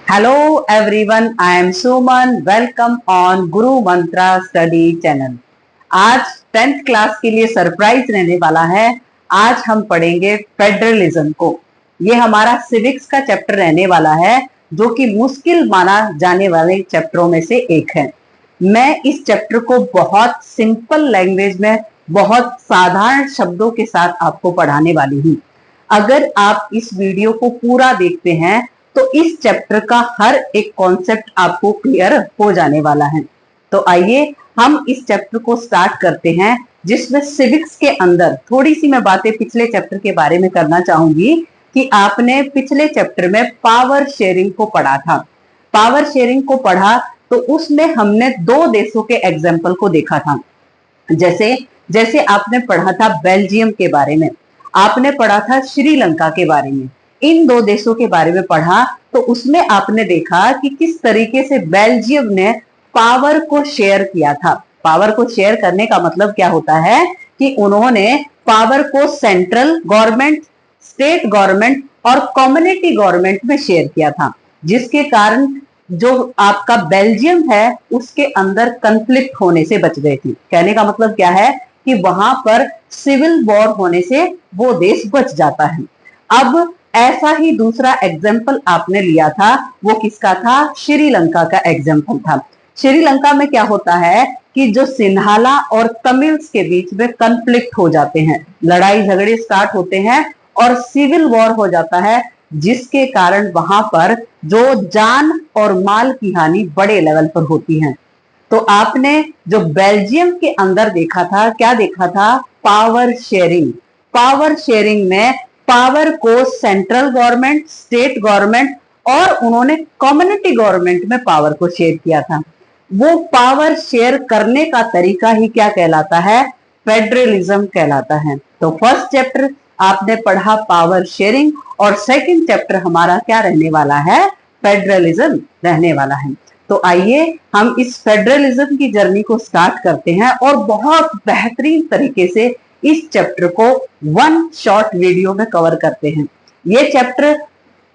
Hello everyone, I am Suman. Welcome on Guru Mantra study channel. आज 10th class के लिए surprise रहने वाला है। आज हम पढ़ेंगे फेडरलिज्म को। ये हमारा सिविक्स का चैप्टर रहने वाला है, जो कि मुश्किल माना जाने वाले चैप्टरों में से एक है। मैं इस चैप्टर को बहुत सिंपल लैंग्वेज में, बहुत साधारण शब्दों के साथ आपको पढ़ाने वाली हूँ। अगर आप इस वीडियो को पूरा देखते हैं तो इस चैप्टर का हर एक कॉन्सेप्ट आपको क्लियर हो जाने वाला है। तो आइए हम इस चैप्टर को स्टार्ट करते हैं, जिसमें सिविक्स के अंदर थोड़ी सी मैं बातें पिछले चैप्टर के बारे में करना चाहूंगी कि आपने पिछले चैप्टर में पावर शेयरिंग को पढ़ा था। पावर शेयरिंग को पढ़ा तो उसमें हमने दो देशों के एग्जाम्पल को देखा था। जैसे जैसे आपने पढ़ा था बेल्जियम के बारे में, आपने पढ़ा था श्रीलंका के बारे में। इन दो देशों के बारे में पढ़ा तो उसमें आपने देखा कि किस तरीके से बेल्जियम ने पावर को शेयर किया था। पावर को शेयर करने का मतलब क्या होता है कि उन्होंने पावर को सेंट्रल गवर्नमेंट, स्टेट गवर्नमेंट और कम्युनिटी गवर्नमेंट में शेयर किया था, जिसके कारण जो आपका बेल्जियम है उसके अंदर कंफ्लिक्ट होने से बच गए थे। कहने का मतलब क्या है कि वहां पर सिविल वॉर होने से वो देश बच जाता है। अब ऐसा ही दूसरा एग्जाम्पल आपने लिया था, वो किसका था? श्रीलंका का एग्जाम्पल था। श्रीलंका में क्या होता है कि जो सिन्हाला और तमिल्स के बीच में कंफ्लिक्ट हो जाते हैं, लड़ाई झगड़े स्टार्ट होते हैं और सिविल वॉर हो जाता है, जिसके कारण वहां पर जो जान और माल की हानि बड़े लेवल पर होती है। तो आपने जो बेल्जियम के अंदर देखा था, क्या देखा था? Power sharing. पावर शेयरिंग में पावर को सेंट्रल गवर्नमेंट, स्टेट गवर्नमेंट और उन्होंने कम्युनिटी गवर्नमेंट में पावर को शेयर किया था। वो पावर शेयर करने का तरीका ही क्या कहलाता है? फेडरलिज्म कहलाता है। तो फर्स्ट चैप्टर आपने पढ़ा पावर शेयरिंग और सेकंड चैप्टर हमारा क्या रहने वाला है? फेडरलिज्म रहने वाला है। तो आइए हम इस फेडरलिज्म की जर्नी को स्टार्ट करते हैं और बहुत बेहतरीन तरीके से इस चैप्टर को वन शॉर्ट वीडियो में कवर करते हैं। ये चैप्टर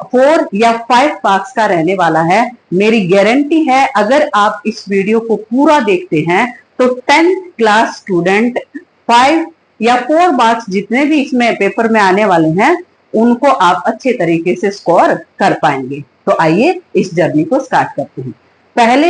4 या 5 पार्ट्स का रहने वाला है। मेरी गारंटी है अगर आप इस वीडियो को पूरा देखते हैं तो 10th क्लास स्टूडेंट 5 या 4 मार्क्स जितने भी इसमें पेपर में आने वाले हैं उनको आप अच्छे तरीके से स्कोर कर पाएंगे। तो आइए इस जर्नी को स्टार्ट करते हैं।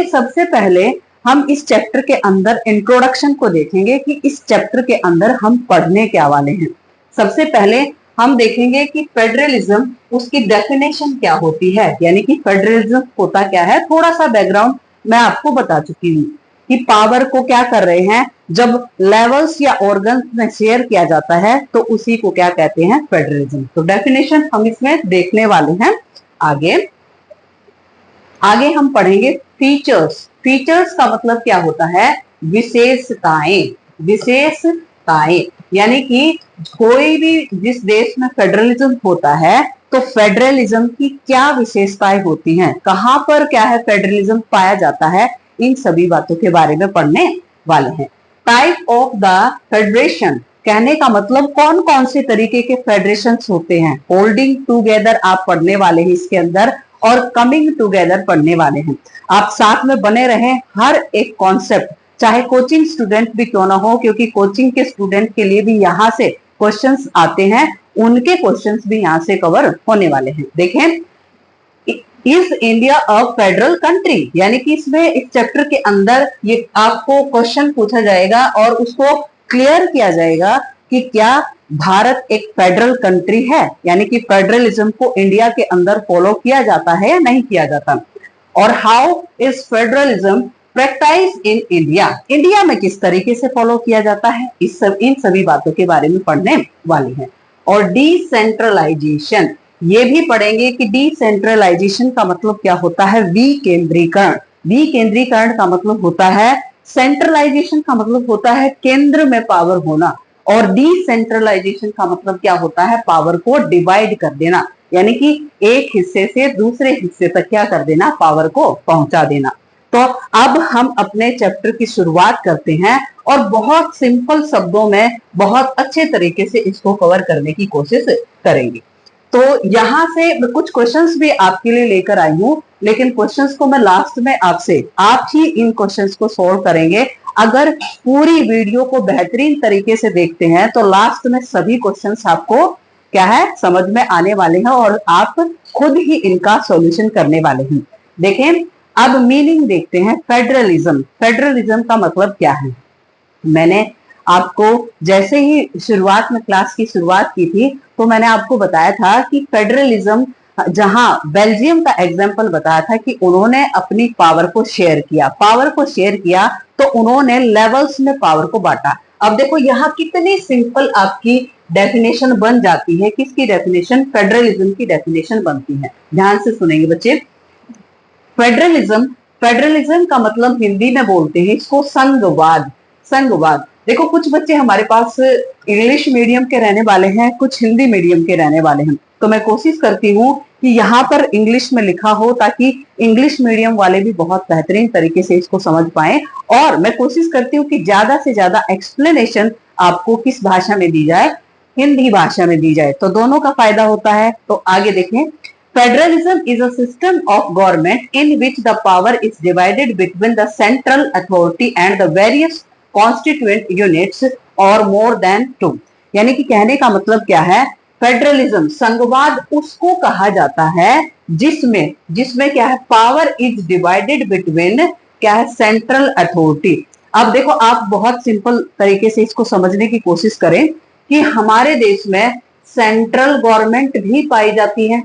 सबसे पहले हम इस चैप्टर के अंदर इंट्रोडक्शन को देखेंगे कि इस चैप्टर के अंदर हम पढ़ने क्या वाले हैं। सबसे पहले हम देखेंगे कि फेडरलिज्म, उसकी डेफिनेशन क्या होती है, यानी कि फेडरलिज्म होता क्या है। थोड़ा सा बैकग्राउंड मैं आपको बता चुकी हूँ कि पावर को क्या कर रहे हैं, जब लेवल्स या ऑर्गन्स में शेयर किया जाता है तो उसी को क्या कहते हैं? फेडरलिज्म। तो डेफिनेशन हम इसमें देखने वाले हैं। आगे हम पढ़ेंगे फीचर्स। फीचर्स का मतलब क्या होता है? विशेषताएं। विशेषताएं यानी कि कोई भी जिस देश में फेडरलिज्म होता है तो फेडरलिज्म की क्या विशेषताएं होती हैं, कहां पर क्या है फेडरलिज्म पाया जाता है, इन सभी बातों के बारे में पढ़ने वाले हैं। टाइप ऑफ द फेडरेशन, कहने का मतलब कौन कौन से तरीके के फेडरेशन होते हैं। होल्डिंग टूगेदर आप पढ़ने वाले हैं इसके अंदर, और कमिंग टूगेदर पढ़ने वाले हैं। आप साथ में बने रहें, हर एक कॉन्सेप्ट, चाहे कोचिंग स्टूडेंट भी क्यों ना हो, क्योंकि कोचिंग के स्टूडेंट के लिए भी यहाँ से क्वेश्चंस आते हैं, उनके क्वेश्चंस भी यहाँ से कवर होने वाले हैं। देखें, is India a federal country, यानी कि इसमें इस चैप्टर के अंदर ये आपको क्वेश्चन पूछा जाएगा और उसको क्लियर किया जाएगा कि क्या भारत एक फेडरल कंट्री है, यानी कि फेडरलिज्म को इंडिया के अंदर फॉलो किया जाता है या नहीं किया जाता। और how is federalism practice in India, India में किस तरीके से फॉलो किया जाता है, इन सभी बातों के बारे में पढ़ने वाले हैं। और डिसेंट्रलाइजेशन, ये भी पढ़ेंगे कि डिसेंट्रलाइजेशन का मतलब क्या होता है? विकेंद्रीकरण। विकेंद्रीकरण का मतलब होता है, सेंट्रलाइजेशन का मतलब होता है केंद्र में पावर होना, और डिसेंट्रलाइजेशन का मतलब क्या होता है? पावर को डिवाइड कर देना, यानी कि एक हिस्से से दूसरे हिस्से तक क्या कर देना? पावर को पहुंचा देना। तो अब हम अपने चैप्टर की शुरुआत करते हैं और बहुत सिंपल शब्दों में बहुत अच्छे तरीके से इसको कवर करने की कोशिश करेंगे। तो यहाँ से मैं कुछ क्वेश्चंस भी आपके लिए लेकर आई हूँ, लेकिन क्वेश्चंस को मैं लास्ट में आपसे, आप ही इन क्वेश्चंस को सोल्व करेंगे। अगर पूरी वीडियो को बेहतरीन तरीके से देखते हैं तो लास्ट में सभी क्वेश्चंस आपको क्या है समझ में आने वाले हैं और आप खुद ही इनका सॉल्यूशन करने वाले हैं। देखें, अब मीनिंग देखते हैं फेडरलिज्म। फेडरलिज्म का मतलब क्या है? मैंने आपको जैसे ही शुरुआत में क्लास की शुरुआत की थी तो मैंने आपको बताया था कि फेडरलिज्म, जहां बेल्जियम का एग्जाम्पल बताया था कि उन्होंने अपनी पावर को शेयर किया, पावर को शेयर किया तो उन्होंने लेवल्स में पावर को बांटा। अब देखो यहाँ कितनी सिंपल आपकी डेफिनेशन बन जाती है। किसकी डेफिनेशन? फेडरलिज्म की डेफिनेशन बनती है। ध्यान से सुनेंगे बच्चे। फेडरलिज्म, फेडरलिज्म का मतलब हिंदी में बोलते हैं इसको संघवाद। संघवाद। देखो कुछ बच्चे हमारे पास इंग्लिश मीडियम के रहने वाले हैं, कुछ हिंदी मीडियम के रहने वाले हैं, तो मैं कोशिश करती हूँ कि यहाँ पर इंग्लिश में लिखा हो ताकि इंग्लिश मीडियम वाले भी बहुत बेहतरीन तरीके से इसको समझ पाए। और मैं कोशिश करती हूँ कि ज्यादा से ज्यादा एक्सप्लेनेशन आपको किस भाषा में दी जाए? हिंदी भाषा में दी जाए, तो दोनों का फायदा होता है। तो आगे देखें, federalism is a system of government in which the power is divided between the central authority and the various constituent units or more than two। यानी कि कहने का मतलब क्या है? फेडरलिज्म, संघवाद उसको कहा जाता है जिसमें जिसमें क्या है? पावर इज डिवाइडेड बिटवीन क्या है? Central authority. अब देखो, आप बहुत सिंपल तरीके से इसको समझने की कोशिश करें कि हमारे देश में सेंट्रल गवर्नमेंट भी पाई जाती है,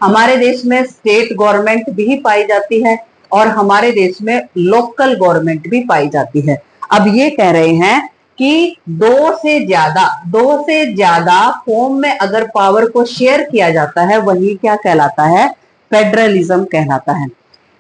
हमारे देश में स्टेट गवर्नमेंट भी पाई जाती है और हमारे देश में लोकल गवर्नमेंट भी पाई जाती है। अब ये कह रहे हैं कि दो से ज्यादा फॉर्म में अगर पावर को शेयर किया जाता है वही क्या कहलाता है? फेडरलिज्म कहलाता है।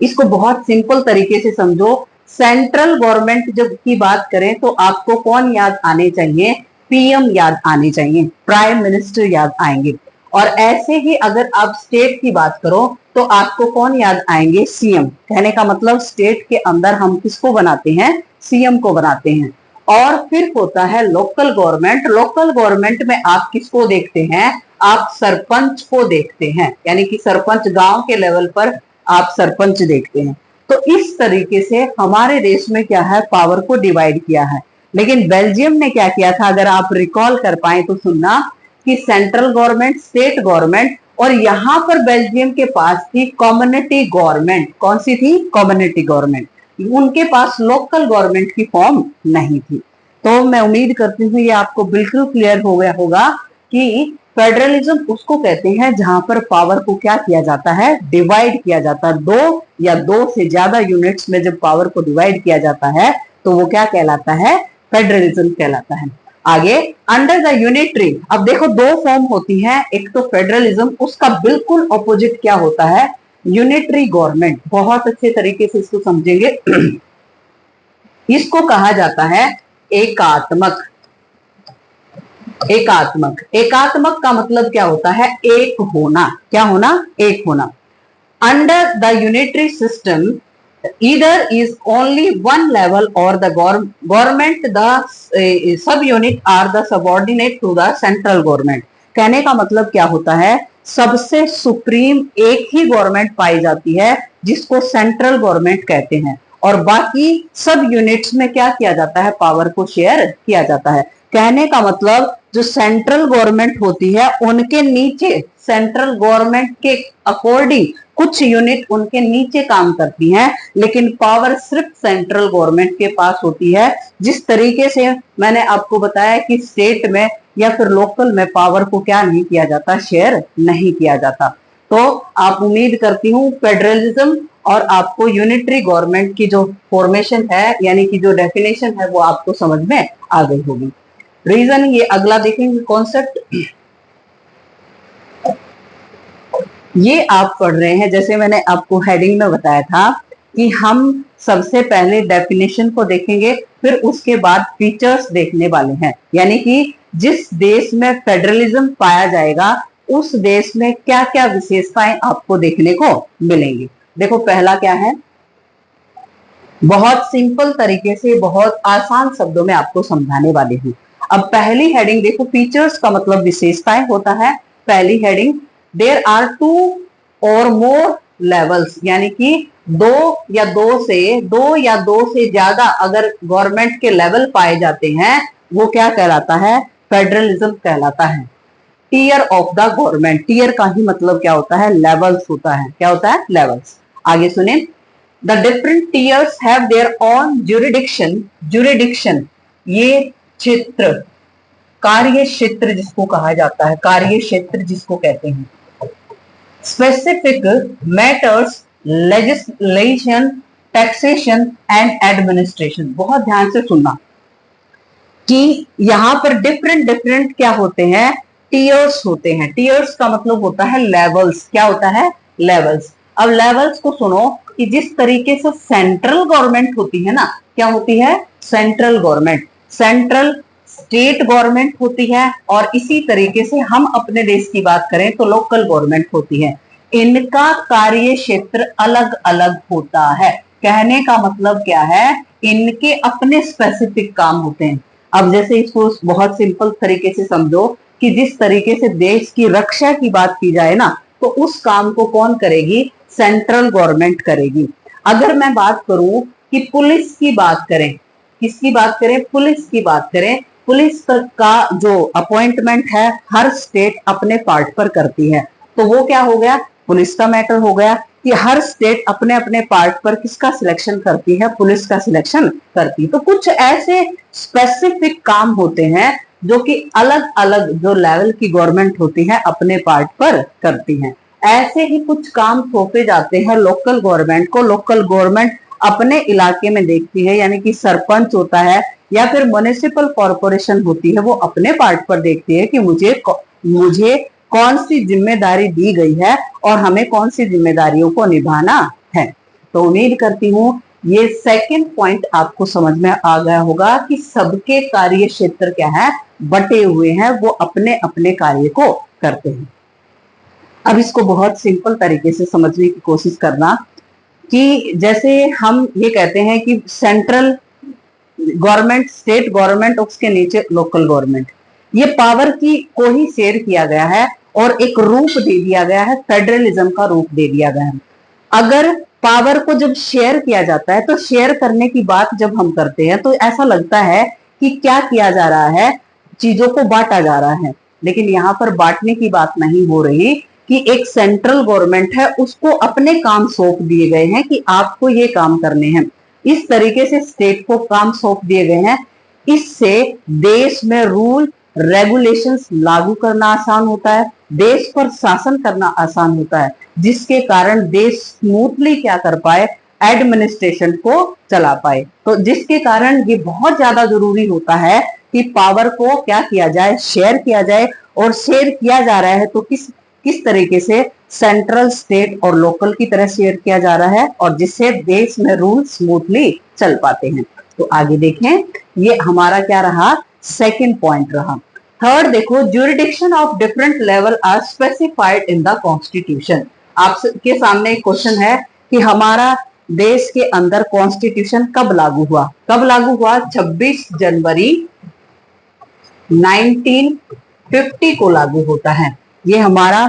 इसको बहुत सिंपल तरीके से समझो। सेंट्रल गवर्नमेंट जब की बात करें तो आपको कौन याद आने चाहिए? पीएम याद आने चाहिए, प्राइम मिनिस्टर याद आएंगे। और ऐसे ही अगर आप स्टेट की बात करो तो आपको कौन याद आएंगे? सीएम। कहने का मतलब स्टेट के अंदर हम किसको बनाते हैं? सीएम को बनाते हैं। और फिर होता है लोकल गवर्नमेंट। लोकल गवर्नमेंट में आप किसको देखते हैं? आप सरपंच को देखते हैं, यानी कि सरपंच, गांव के लेवल पर आप सरपंच देखते हैं। तो इस तरीके से हमारे देश में क्या है? पावर को डिवाइड किया है। लेकिन बेल्जियम ने क्या किया था? अगर आप रिकॉल कर पाए तो सुनना कि सेंट्रल गवर्नमेंट, स्टेट गवर्नमेंट, और यहां पर बेल्जियम के पास थी कम्युनिटी गवर्नमेंट। कौन सी थी? Community government. उनके पास लोकल गवर्नमेंट की फॉर्म नहीं थी। तो मैं उम्मीद करती हूँ ये आपको बिल्कुल क्लियर हो गया होगा कि फेडरलिज्म उसको कहते हैं जहां पर पावर को क्या किया जाता है? डिवाइड किया जाता है। दो या दो से ज्यादा यूनिट्स में जब पावर को डिवाइड किया जाता है तो वो क्या कहलाता है? फेडरलिज्म कहलाता है। आगे, अंडर द यूनिटरी। अब देखो दो फॉर्म होती है, एक तो फेडरलिज्म, उसका बिल्कुल ऑपोजिट क्या होता है? Unitary government. बहुत अच्छे तरीके से इसको समझेंगे। इसको कहा जाता है एकात्मक। एकात्मक, एकात्मक का मतलब क्या होता है? एक होना। क्या होना? एक होना। Under the unitary system either is only one level or the government, the sub unit are the subordinate to the central government। कहने का मतलब क्या होता है? सबसे सुप्रीम एक ही गवर्नमेंट पाई जाती है जिसको सेंट्रल गवर्नमेंट कहते हैं, और बाकी सब यूनिट्स में क्या किया जाता है? पावर को शेयर किया जाता है। कहने का मतलब जो सेंट्रल गवर्नमेंट होती है उनके नीचे, सेंट्रल गवर्नमेंट के अकॉर्डिंग कुछ यूनिट उनके नीचे काम करती हैं, लेकिन पावर सिर्फ सेंट्रल गवर्नमेंट के पास होती है। जिस तरीके से मैंने आपको बताया कि स्टेट में या फिर लोकल में पावर को क्या नहीं किया जाता? शेयर नहीं किया जाता। तो आप उम्मीद करती हूँ फेडरलिज्म और आपको यूनिटरी गवर्नमेंट की जो फॉर्मेशन है, यानी कि जो डेफिनेशन है, वो आपको समझ में आ गई होगी। रीजन, ये अगला देखेंगे कॉन्सेप्ट। ये आप पढ़ रहे हैं, जैसे मैंने आपको हेडिंग में बताया था कि हम सबसे पहले डेफिनेशन को देखेंगे, फिर उसके बाद फीचर्स देखने वाले हैं। यानी कि जिस देश में फेडरलिज्म पाया जाएगा उस देश में क्या क्या विशेषताएं आपको देखने को मिलेंगी। देखो पहला क्या है? बहुत सिंपल तरीके से, बहुत आसान शब्दों में आपको समझाने वाले हूँ। अब पहली हेडिंग देखो, फीचर्स का मतलब विशेषताएं होता है। पहली हेडिंग, देयर आर टू और मोर लेवल्स, यानी कि दो या दो से ज्यादा अगर गवर्नमेंट के लेवल पाए जाते हैं, वो क्या कहलाता है? फेडरलिज्म कहलाता है। Tier of the government, tier का ही मतलब क्या होता है? लेवल्स होता है। क्या होता है? लेवल्स। आगे सुने, the different tears have their own jurisdiction, jurisdiction ये क्षेत्र, कार्य क्षेत्र जिसको कहा जाता है, कार्य क्षेत्र जिसको कहते हैं, specific matters, legislation, taxation and administration. बहुत ध्यान से सुनना कि यहां पर डिफरेंट डिफरेंट क्या होते हैं? टीयर्स होते हैं। टीयर्स का मतलब होता है लेवल्स। क्या होता है? लेवल्स। अब लेवल्स को सुनो कि जिस तरीके से सेंट्रल गवर्नमेंट होती है ना, क्या होती है? Central government, central state government होती है, और इसी तरीके से हम अपने देश की बात करें तो लोकल गवर्नमेंट होती है। इनका कार्य क्षेत्र अलग अलग होता है। कहने का मतलब क्या है? इनके अपने स्पेसिफिक काम होते हैं। अब जैसे इसको बहुत सिंपल तरीके से समझो कि जिस तरीके से देश की रक्षा की बात की जाए ना, तो उस काम को कौन करेगी? सेंट्रल गवर्नमेंट करेगी। अगर मैं बात करूं कि पुलिस की बात करें, किसकी बात करें? पुलिस की बात करें, पुलिस का जो अपॉइंटमेंट है हर स्टेट अपने पार्ट पर करती है, तो वो क्या हो गया? पुलिस का मैटर हो गया कि हर स्टेट अपने अपने पार्ट पर किसका सिलेक्शन करती है? पुलिस का सिलेक्शन करती है। तो कुछ ऐसे स्पेसिफिक काम होते हैं जो कि अलग अलग जो लेवल की गवर्नमेंट होती है अपने पार्ट पर करती है। ऐसे ही कुछ काम सौंपे जाते हैं लोकल गवर्नमेंट को। लोकल गवर्नमेंट अपने इलाके में देखती है, यानी कि सरपंच होता है या फिर म्युनिसिपल कॉर्पोरेशन होती है, वो अपने पार्ट पर देखती है कि मुझे कौन सी जिम्मेदारी दी गई है और हमें कौन सी जिम्मेदारियों को निभाना है। तो उम्मीद करती हूँ ये सेकंड पॉइंट आपको समझ में आ गया होगा कि सबके कार्य क्षेत्र क्या है? बटे हुए हैं, वो अपने अपने कार्य को करते हैं। अब इसको बहुत सिंपल तरीके से समझने की कोशिश करना कि जैसे हम ये कहते हैं कि सेंट्रल गवर्नमेंट, स्टेट गवर्नमेंट, उसके नीचे लोकल गवर्नमेंट, ये पावर की को ही शेयर किया गया है और एक रूप दे दिया गया है, फेडरलिज्म का रूप दे दिया गया है। अगर पावर को जब शेयर किया जाता है, तो शेयर करने की बात जब हम करते हैं तो ऐसा लगता है कि क्या किया जा रहा है? चीजों को बांटा जा रहा है। लेकिन यहाँ पर बांटने की बात नहीं हो रही कि एक सेंट्रल गवर्नमेंट है, उसको अपने काम सौंप दिए गए हैं कि आपको ये काम करने हैं। इस तरीके से स्टेट को काम सौंप दिए गए हैं। इससे देश में रूल रेगुलेशंस लागू करना आसान होता है, देश पर शासन करना आसान होता है, जिसके कारण देश स्मूथली क्या कर पाए? एडमिनिस्ट्रेशन को चला पाए। तो जिसके कारण ये बहुत ज्यादा जरूरी होता है कि पावर को क्या किया जाए? शेयर किया जाए। और शेयर किया जा रहा है तो किस तरीके से? सेंट्रल, स्टेट और लोकल की तरह शेयर किया जा रहा है, और जिससे देश में रूल स्मूथली चल पाते हैं। तो आगे देखें, ये हमारा क्या रहा? सेकंड पॉइंट रहा। थर्ड देखो, jurisdiction of different level are specified in the constitution. आपके सामने एक क्वेश्चन है कि हमारा देश के अंदर कॉन्स्टिट्यूशन कब लागू हुआ? कब लागू हुआ? 26 जनवरी 1950 को लागू होता है। ये हमारा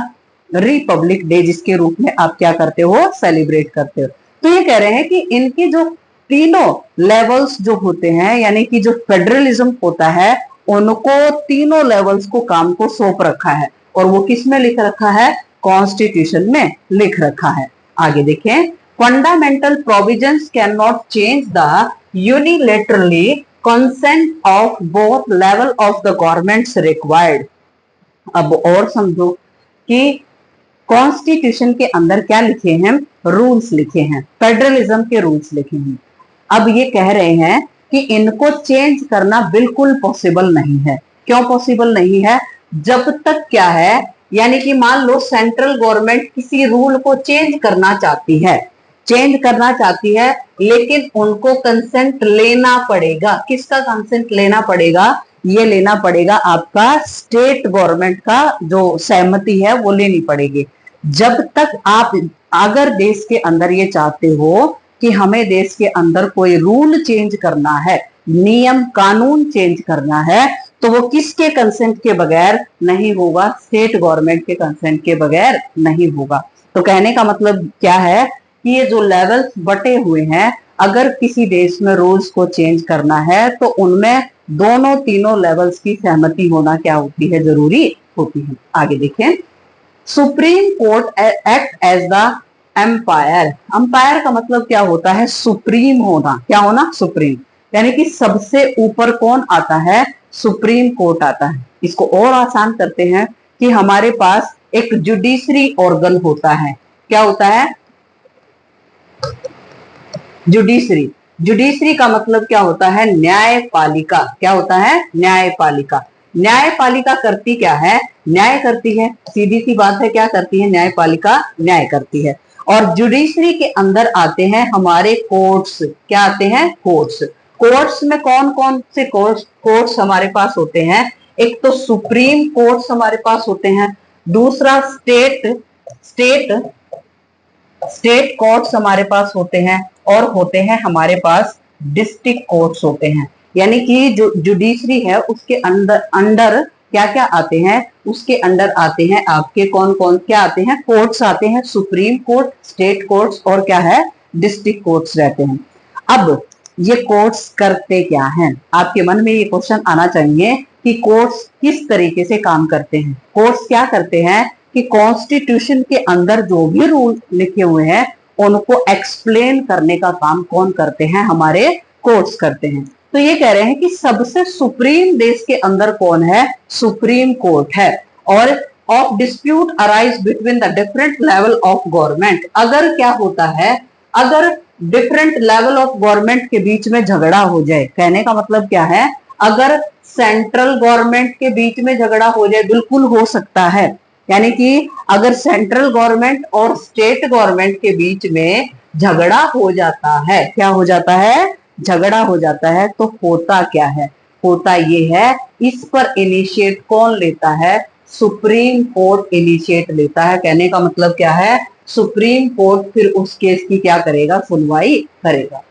रिपब्लिक डे जिसके रूप में आप क्या करते हो? सेलिब्रेट करते हो। तो ये कह रहे हैं कि इनके जो तीनों लेवल्स जो होते हैं, यानी कि जो फेडरलिज्म होता है, उनको तीनों लेवल्स को काम को सौंप रखा है, और वो किस में लिख रखा है? कॉन्स्टिट्यूशन में लिख रखा है। आगे देखें, fundamental provisions can not change the unilaterally consent of both level of the governments required. अब और समझो कि कॉन्स्टिट्यूशन के अंदर क्या लिखे हैं? रूल्स लिखे हैं, फेडरलिज्म के रूल्स लिखे हैं। अब ये कह रहे हैं कि इनको चेंज करना बिल्कुल पॉसिबल नहीं है। क्यों पॉसिबल नहीं है? जब तक क्या है, यानी कि मान लो सेंट्रल गवर्नमेंट किसी रूल को चेंज करना चाहती है, लेकिन उनको कंसेंट लेना पड़ेगा। किसका कंसेंट लेना पड़ेगा? ये लेना पड़ेगा आपका स्टेट गवर्नमेंट का जो सहमति है वो लेनी पड़ेगी। जब तक आप अगर देश के अंदर ये चाहते हो कि हमें देश के अंदर कोई रूल चेंज करना है, नियम कानून चेंज करना है, तो वो किसके कंसेंट के बगैर नहीं होगा? स्टेट गवर्नमेंट के कंसेंट के बगैर नहीं होगा। तो कहने का मतलब क्या है कि ये जो लेवल्स बटे हुए हैं, अगर किसी देश में रूल्स को चेंज करना है तो उनमें दोनों तीनों लेवल्स की सहमति होना क्या होती है? जरूरी होती है। आगे देखें, supreme court act as the umpire. Umpire का मतलब क्या होता है? सुप्रीम होना। क्या होना? सुप्रीम। यानी कि सबसे ऊपर कौन आता है? सुप्रीम कोर्ट आता है। इसको और आसान करते हैं कि हमारे पास एक जुडिशरी ऑर्गन होता है। क्या होता है? जुडिशरी। जुडिशरी का मतलब क्या होता है? न्यायपालिका। क्या होता है? न्यायपालिका। न्यायपालिका करती क्या है? न्याय करती है। सीधी सी बात है, क्या करती है? न्यायपालिका न्याय करती है। और जुडिशरी के अंदर आते हैं हमारे कोर्ट्स। क्या आते हैं? कोर्ट्स। कोर्ट्स में कौन कौन से कोर्ट्स हमारे पास होते हैं? एक तो सुप्रीम कोर्ट्स हमारे पास होते हैं, दूसरा स्टेट स्टेट स्टेट कोर्ट्स हमारे पास होते हैं, और होते हैं हमारे पास डिस्ट्रिक्ट कोर्ट्स होते हैं। यानी कि जो जुडिशरी है उसके अंदर अंडर क्या क्या आते हैं? उसके अंडर आते हैं आपके कौन कौन क्या आते हैं? कोर्ट्स आते हैं, सुप्रीम कोर्ट, स्टेट कोर्ट्स और क्या है? डिस्ट्रिक्ट कोर्ट्स रहते हैं। अब ये कोर्ट्स करते क्या हैं? आपके मन में ये क्वेश्चन आना चाहिए कि कोर्ट्स किस तरीके से काम करते हैं। कोर्ट्स क्या करते हैं कि कॉन्स्टिट्यूशन के अंदर जो भी रूल लिखे हुए हैं उनको एक्सप्लेन करने का काम कौन करते हैं? हमारे कोर्ट्स करते हैं। तो ये कह रहे हैं कि सबसे सुप्रीम देश के अंदर कौन है? सुप्रीम कोर्ट है। और of dispute arise between the different level of government. अगर क्या होता है? अगर डिफरेंट लेवल ऑफ गवर्नमेंट के बीच में झगड़ा हो जाए, कहने का मतलब क्या है? अगर सेंट्रल गवर्नमेंट के बीच में झगड़ा हो जाए, बिल्कुल हो सकता है। यानी कि अगर सेंट्रल गवर्नमेंट और स्टेट गवर्नमेंट के बीच में झगड़ा हो जाता है, क्या हो जाता है? झगड़ा हो जाता है, तो होता क्या है? होता ये है, इस पर इनिशिएट कौन लेता है? सुप्रीम कोर्ट इनिशिएट लेता है। कहने का मतलब क्या है? सुप्रीम कोर्ट फिर उस केस की क्या करेगा? सुनवाई करेगा।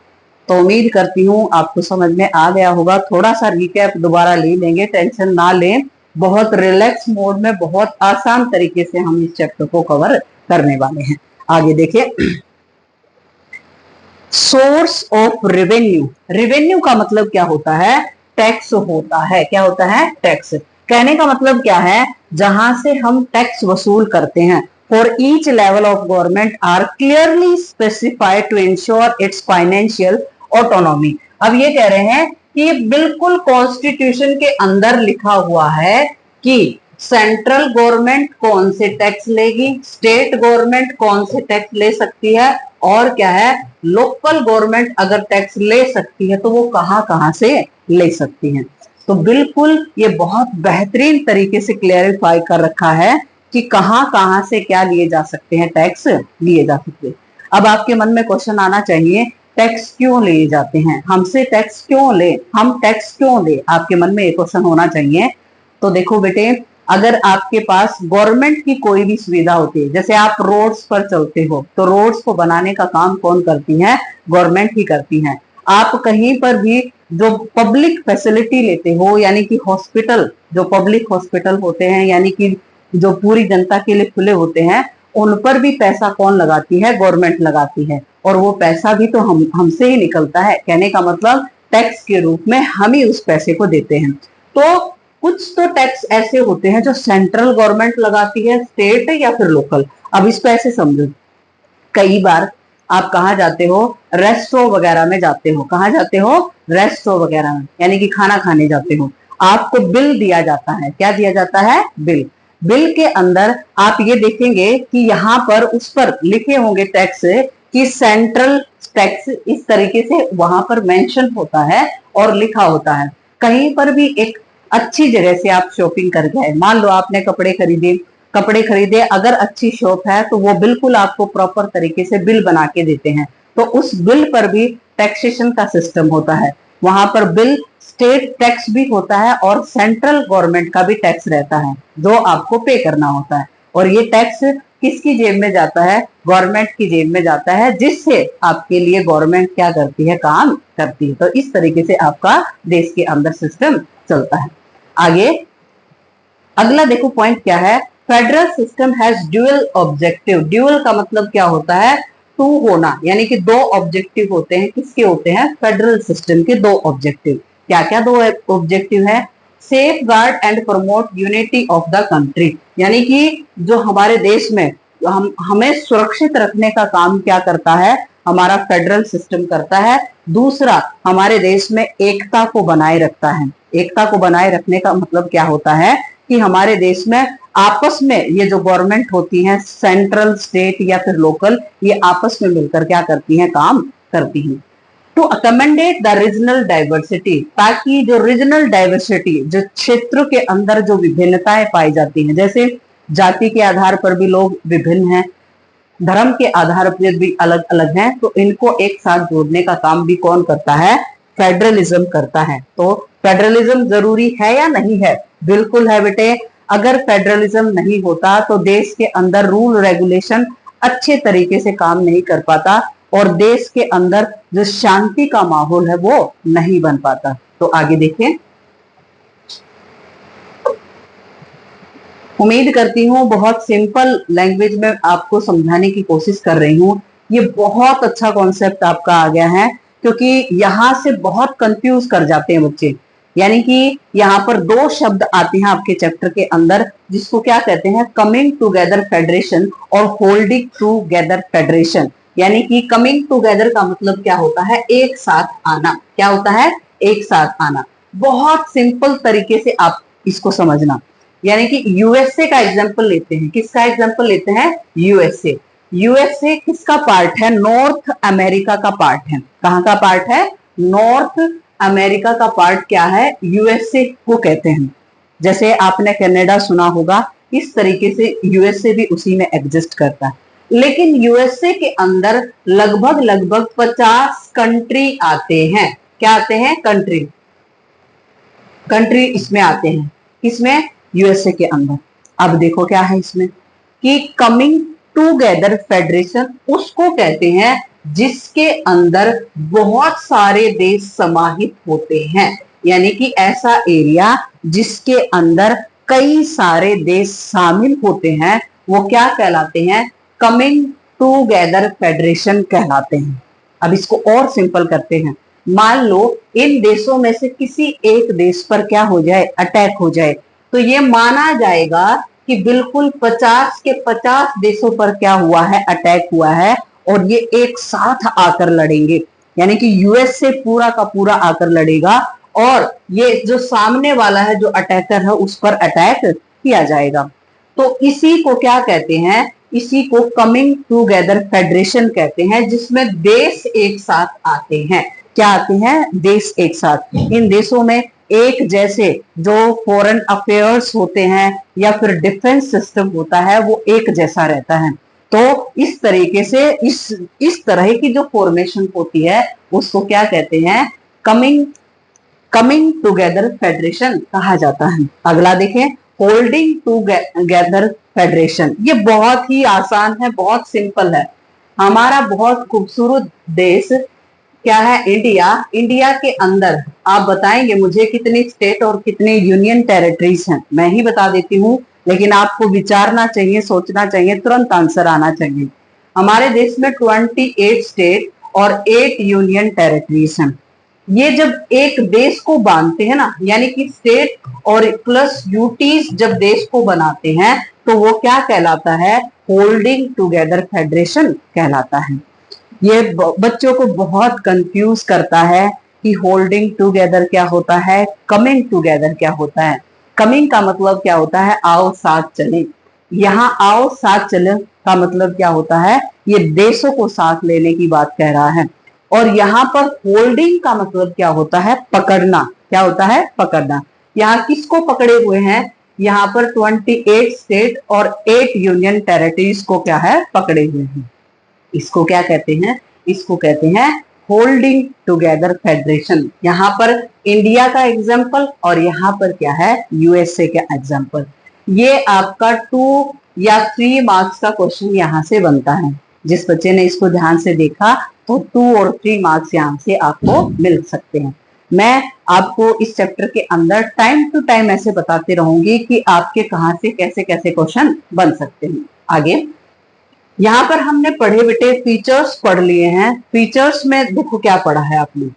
तो उम्मीद करती हूँ आपको समझ में आ गया होगा। थोड़ा सा रिकैप दोबारा ले लेंगे, टेंशन ना लें। बहुत रिलैक्स मोड में बहुत आसान तरीके से हम इस चैप्टर को कवर करने वाले हैं। आगे देखिए, सोर्स ऑफ रेवेन्यू। रेवेन्यू का मतलब क्या होता है? टैक्स होता है। क्या होता है? टैक्स। कहने का मतलब क्या है? जहां से हम टैक्स वसूल करते हैं। For each level of government are clearly specified to ensure its financial autonomy. अब ये कह रहे हैं कि बिल्कुल कॉन्स्टिट्यूशन के अंदर लिखा हुआ है कि सेंट्रल गवर्नमेंट कौन से टैक्स लेगी, स्टेट गवर्नमेंट कौन से टैक्स ले सकती है, और क्या है, लोकल गवर्नमेंट अगर टैक्स ले सकती है तो वो कहां कहां से ले सकती है। तो बिल्कुल ये बहुत बेहतरीन तरीके से क्लेरिफाई कर रखा है कि कहां कहां से क्या लिए जा सकते हैं, टैक्स लिए जा सकते हैं। अब आपके मन में क्वेश्चन आना चाहिए, टैक्स क्यों लिए जाते हैं? हमसे टैक्स क्यों ले? हम टैक्स क्यों ले? आपके मन में ये क्वेश्चन होना चाहिए। तो देखो बेटे, अगर आपके पास गवर्नमेंट की कोई भी सुविधा होती है, जैसे आप रोड्स पर चलते हो, तो रोड्स को बनाने का काम कौन करती है? गवर्नमेंट ही करती है। आप कहीं पर भी जो पब्लिक फैसिलिटी लेते हो, यानी कि हॉस्पिटल, जो पब्लिक हॉस्पिटल होते हैं, यानी कि जो पूरी जनता के लिए खुले होते हैं, उन पर भी पैसा कौन लगाती है? गवर्नमेंट लगाती है। और वो पैसा भी तो हमसे ही निकलता है। कहने का मतलब टैक्स के रूप में हम ही उस पैसे को देते हैं। तो कुछ तो टैक्स ऐसे होते हैं जो सेंट्रल गवर्नमेंट लगाती है, स्टेट या फिर लोकल। अब इस पैसे समझो, कई बार आप कहाँ जाते हो? रेस्टोरेंट वगैरह में जाते हो। कहाँ जाते हो? रेस्टोरेंट वगैरह में, यानी कि खाना खाने जाते हो। आपको बिल दिया जाता है। क्या दिया जाता है? बिल। बिल के अंदर आप ये देखेंगे कि यहाँ पर उस पर लिखे होंगे टैक्स कि सेंट्रल टैक्स, इस तरीके से वहां पर मेंशन होता है और लिखा होता है। कहीं पर भी एक अच्छी जगह से आप शॉपिंग कर गए, मान लो आपने कपड़े खरीदे, अगर अच्छी शॉप है तो वो बिल्कुल आपको प्रॉपर तरीके से बिल बना के देते हैं। तो उस बिल पर भी टैक्सेशन का सिस्टम होता है। वहां पर बिल स्टेट टैक्स भी होता है और सेंट्रल गवर्नमेंट का भी टैक्स रहता है जो आपको पे करना होता है। और ये टैक्स किसकी जेब में जाता है? गवर्नमेंट की जेब में जाता है, जिससे आपके लिए गवर्नमेंट क्या करती है? काम करती है। तो इस तरीके से आपका देश के अंदर सिस्टम चलता है। आगे अगला देखो पॉइंट क्या है, federal system has dual objective. Dual का मतलब क्या होता है, टू होना, यानी कि दो ऑब्जेक्टिव होते हैं। किसके होते हैं, फेडरल सिस्टम के दो ऑब्जेक्टिव। क्या क्या दो ऑब्जेक्टिव है, safe guard and promote unity of the country, यानी कि जो हमारे देश में हमें सुरक्षित रखने का काम क्या करता है, हमारा फेडरल सिस्टम करता है। दूसरा, हमारे देश में एकता को बनाए रखता है। एकता को बनाए रखने का मतलब क्या होता है कि हमारे देश में आपस में ये जो गवर्नमेंट होती है, सेंट्रल, स्टेट या फिर लोकल, ये आपस में मिलकर क्या करती हैं, काम करती हैं। To accommodate the regional diversity, ताकि जो रीजनल डाइवर्सिटी, जो क्षेत्र के अंदर जो विभिन्नताएं पाई जाती हैं, जैसे जाति के आधार पर भी लोग विभिन्न हैं, धर्म के आधार पर भी अलग अलग हैं, तो इनको एक साथ जोड़ने का काम भी कौन करता है, फेडरलिज्म करता है। तो फेडरलिज्म जरूरी है या नहीं है, बिल्कुल है बेटे। अगर फेडरलिज्म नहीं होता तो देश के अंदर रूल रेगुलेशन अच्छे तरीके से काम नहीं कर पाता और देश के अंदर जो शांति का माहौल है वो नहीं बन पाता। तो आगे देखें, उम्मीद करती हूँ बहुत सिंपल लैंग्वेज में आपको समझाने की कोशिश कर रही हूँ। ये बहुत अच्छा कॉन्सेप्ट आपका आ गया है, क्योंकि यहाँ से बहुत कंफ्यूज कर जाते हैं बच्चे। यानी कि यहाँ पर दो शब्द आते हैं आपके चैप्टर के अंदर, जिसको क्या कहते हैं, कमिंग टुगेदर फेडरेशन और होल्डिंग टुगेदर फेडरेशन। यानी कि कमिंग टुगेदर का मतलब क्या होता है, एक साथ आना। क्या होता है, एक साथ आना। बहुत सिंपल तरीके से आप इसको समझना। यानी कि यूएसए का एग्जांपल लेते हैं। किसका एग्जांपल लेते हैं, यूएसए। यूएसए किसका पार्ट है, नॉर्थ अमेरिका का पार्ट है। कहाँ का पार्ट है, नॉर्थ अमेरिका का पार्ट क्या है, यूएसए को कहते हैं। जैसे आपने कनाडा सुना होगा, इस तरीके से यूएसए भी उसी में एग्जिस्ट करता है। लेकिन यूएसए के अंदर लगभग लगभग 50 कंट्री आते हैं। क्या आते हैं, कंट्री, कंट्री इसमें आते हैं। किसमें, यूएसए के अंदर। अब देखो क्या है इसमें कि कमिंग टुगेदर फेडरेशन उसको कहते हैं जिसके अंदर बहुत सारे देश समाहित होते हैं। यानी कि ऐसा एरिया जिसके अंदर कई सारे देश शामिल होते हैं, वो क्या कहलाते हैं, कमिंग टुगेदर फेडरेशन कहलाते हैं। अब इसको और सिंपल करते हैं। मान लो इन देशों में से किसी एक देश पर क्या हो जाए, अटैक हो जाए, तो ये माना जाएगा कि बिल्कुल 50 के 50 देशों पर क्या हुआ है, अटैक हुआ है, और ये एक साथ आकर लड़ेंगे। यानी कि यूएस से पूरा का पूरा आकर लड़ेगा और ये जो सामने वाला है, जो अटैकर है, उस पर अटैक किया जाएगा। तो इसी को क्या कहते हैं, इसी को कमिंग टुगेदर फेडरेशन कहते हैं, जिसमें देश एक साथ आते हैं। क्या आते हैं, देश एक साथ। इन देशों में एक जैसे जो फॉरेन अफेयर्स होते हैं या फिर डिफेंस सिस्टम होता है, वो एक जैसा रहता है। तो इस तरीके से इस तरह की जो फॉर्मेशन होती है उसको क्या कहते हैं, कमिंग टुगेदर फेडरेशन कहा जाता है। अगला देखें, होल्डिंग टुगेदर फेडरेशन। ये बहुत ही आसान है, बहुत सिंपल है। हमारा बहुत खूबसूरत देश क्या है, इंडिया। इंडिया के अंदर आप बताएंगे मुझे कितनी स्टेट और कितने यूनियन टेरिटरीज हैं, मैं ही बता देती हूँ, लेकिन आपको विचारना चाहिए, सोचना चाहिए, तुरंत आंसर आना चाहिए। हमारे देश में 28 स्टेट और 8 यूनियन टेरिटरीज हैं। ये जब एक देश को बांधते हैं ना, यानी कि स्टेट और प्लस यूटीज जब देश को बनाते हैं, तो वो क्या कहलाता है, होल्डिंग टुगेदर फेडरेशन कहलाता है। ये बच्चों को बहुत कंफ्यूज करता है कि होल्डिंग टुगेदर क्या होता है, कमिंग टुगेदर क्या होता है। कमिंग का मतलब क्या होता है, आओ साथ चले। यहाँ आओ साथ चले का मतलब क्या होता है, ये देशों को साथ लेने की बात कह रहा है। और यहाँ पर होल्डिंग का मतलब क्या होता है, पकड़ना। क्या होता है, पकड़ना। यहाँ किसको पकड़े हुए हैं, यहाँ पर 28 स्टेट और 8 यूनियन टेरिटरीज को क्या है, पकड़े हुए हैं। इसको क्या कहते हैं, इसको कहते हैं होल्डिंग टुगेदर फेडरेशन। यहाँ पर इंडिया का एग्जाम्पल और यहाँ पर क्या है, यूएसए का एग्जाम्पल। ये आपका 2 या 3 मार्क्स का क्वेश्चन यहाँ से बनता है। जिस बच्चे ने इसको ध्यान से देखा तो 2 और 3 मार्क्स यहाँ से आपको मिल सकते हैं। मैं आपको इस चैप्टर के अंदर टाइम टू टाइम ऐसे बताते रहूंगी कि आपके कहां से कैसे कैसे क्वेश्चन बन सकते हैं। आगे यहाँ पर हमने पढ़े बेटे फीचर्स पढ़ लिए हैं। फीचर्स में देखो क्या पढ़ा है आपने।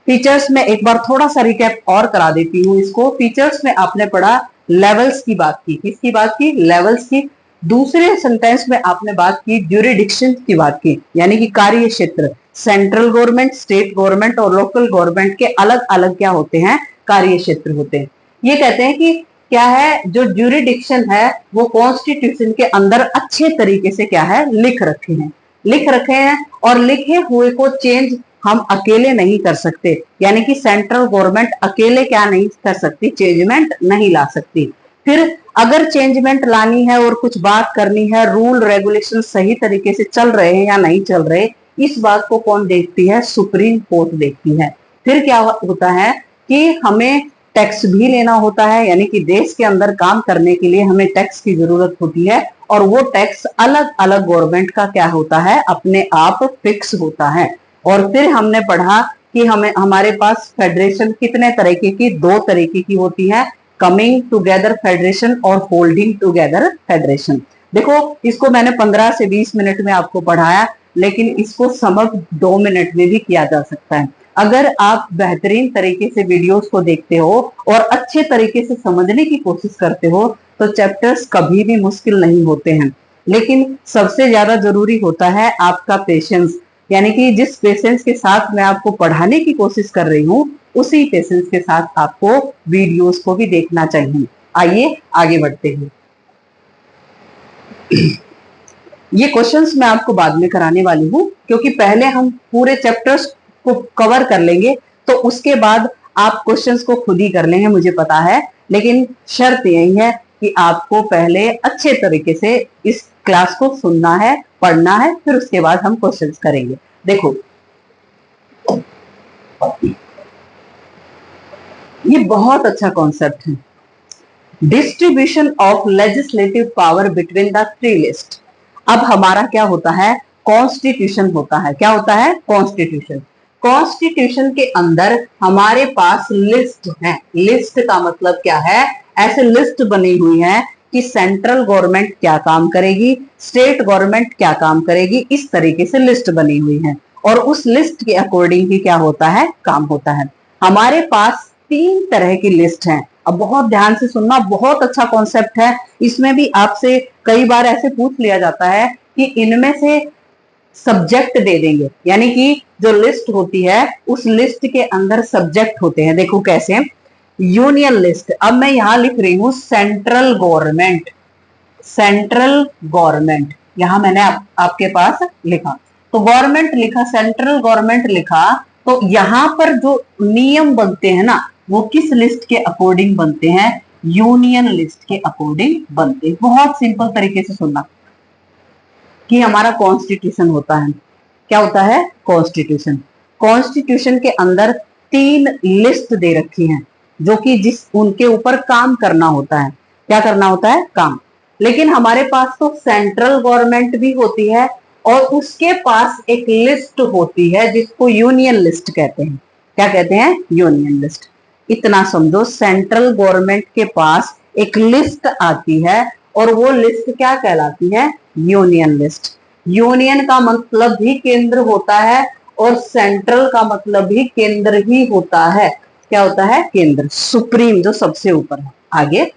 फीचर्स में एक बार थोड़ा सा रिकैप और करा देती हूँ इसको। फीचर्स में आपने पढ़ा लेवल्स की बात की। किसकी बात की? लेवल्स की। दूसरे सेंटेंस में आपने बात की ज्यूरिडिक्शन की बात की, यानी कि कार्य क्षेत्र। सेंट्रल गवर्नमेंट, स्टेट गवर्नमेंट और लोकल गवर्नमेंट के अलग अलग क्या होते हैं? कार्य क्षेत्र होते हैं। ये कहते हैं कि क्या है, जो ज्यूरिडिक्शन है वो कॉन्स्टिट्यूशन के अंदर अच्छे तरीके से क्या है, लिख रखे हैं और लिखे हुए को चेंज हम अकेले नहीं कर सकते, यानी कि सेंट्रल गवर्नमेंट अकेले क्या नहीं कर सकती, चेंजमेंट नहीं ला सकती। फिर अगर चेंजमेंट लानी है और कुछ बात करनी है, रूल रेगुलेशन सही तरीके से चल रहे हैं या नहीं चल रहे, इस बात को कौन देखती है? सुप्रीम कोर्ट देखती है। फिर क्या होता है कि हमें टैक्स भी लेना होता है, यानी कि देश के अंदर काम करने के लिए हमें टैक्स की जरूरत होती है और वो टैक्स अलग अलग गवर्नमेंट का क्या होता है, अपने आप फिक्स होता है। और फिर हमने पढ़ा कि हमारे पास फेडरेशन कितने तरीके की? 2 तरीके की होती है, कमिंग टुगेदर फेडरेशन और होल्डिंग टुगेदर फेडरेशन। देखो इसको मैंने 15 से 20 मिनट में आपको पढ़ाया, लेकिन इसको समझ 2 मिनट में भी किया जा सकता है। अगर आप बेहतरीन तरीके से वीडियोस को देखते हो और अच्छे तरीके से समझने की कोशिश करते हो तो चैप्टर्स कभी भी मुश्किल नहीं होते हैं। लेकिन सबसे ज्यादा जरूरी होता है आपका पेशेंस, यानी कि जिस पेशेंस के साथ मैं आपको पढ़ाने की कोशिश कर रही हूँ उसी पेशेंस के साथ आपको वीडियोस को भी देखना चाहिए। आइए आगे बढ़ते हैं। ये क्वेश्चंस मैं आपको बाद में कराने वाली हूँ, क्योंकि पहले हम पूरे चैप्टर्स को कवर कर लेंगे, तो उसके बाद आप क्वेश्चंस को खुद ही कर लेंगे, मुझे पता है। लेकिन शर्त यही है कि आपको पहले अच्छे तरीके से इस क्लास को सुनना है, पढ़ना है, फिर उसके बाद हम क्वेश्चंस करेंगे। देखो ये बहुत अच्छा कॉन्सेप्ट है, distribution of legislative power between the 3 list. अब हमारा क्या होता है? कॉन्स्टिट्यूशन होता है। क्या होता है? कॉन्स्टिट्यूशन। कॉन्स्टिट्यूशन के अंदर हमारे पास लिस्ट है। लिस्ट का मतलब क्या है? ऐसे लिस्ट बनी हुई है कि सेंट्रल गवर्नमेंट क्या काम करेगी, स्टेट गवर्नमेंट क्या काम करेगी, इस तरीके से लिस्ट बनी हुई है और उस लिस्ट के अकॉर्डिंग ही क्या होता है, काम होता है। हमारे पास 3 तरह की लिस्ट है। अब बहुत ध्यान से सुनना, बहुत अच्छा कॉन्सेप्ट है। इसमें भी आपसे कई बार ऐसे पूछ लिया जाता है कि इनमें से सब्जेक्ट दे देंगे, यानी कि जो लिस्ट होती है उस लिस्ट के अंदर सब्जेक्ट होते हैं। देखो कैसे, यूनियन लिस्ट। अब मैं यहां लिख रही हूं सेंट्रल गवर्नमेंट, सेंट्रल गवर्नमेंट यहां मैंने आपके पास लिखा, तो गवर्नमेंट लिखा, सेंट्रल गवर्नमेंट लिखा, तो यहां पर जो नियम बनते हैं ना वो किस लिस्ट के अकॉर्डिंग बनते हैं? यूनियन लिस्ट के अकॉर्डिंग बनते हैं। बहुत सिंपल तरीके से सुनना कि हमारा कॉन्स्टिट्यूशन होता है। क्या होता है? कॉन्स्टिट्यूशन। कॉन्स्टिट्यूशन के अंदर 3 लिस्ट दे रखी हैं जो कि जिस उनके ऊपर काम करना होता है। क्या करना होता है? काम। लेकिन हमारे पास तो सेंट्रल गवर्नमेंट भी होती है और उसके पास एक लिस्ट होती है जिसको यूनियन लिस्ट कहते हैं। क्या कहते हैं? Union list. इतना समझो, सेंट्रल गवर्नमेंट के पास एक लिस्ट आती है और वो लिस्ट क्या कहलाती है? Union list. यूनियन का मतलब भी केंद्र होता है और सेंट्रल का मतलब भी केंद्र ही होता है। क्या होता है? केंद्र, सुप्रीम, जो सबसे ऊपर है। आगे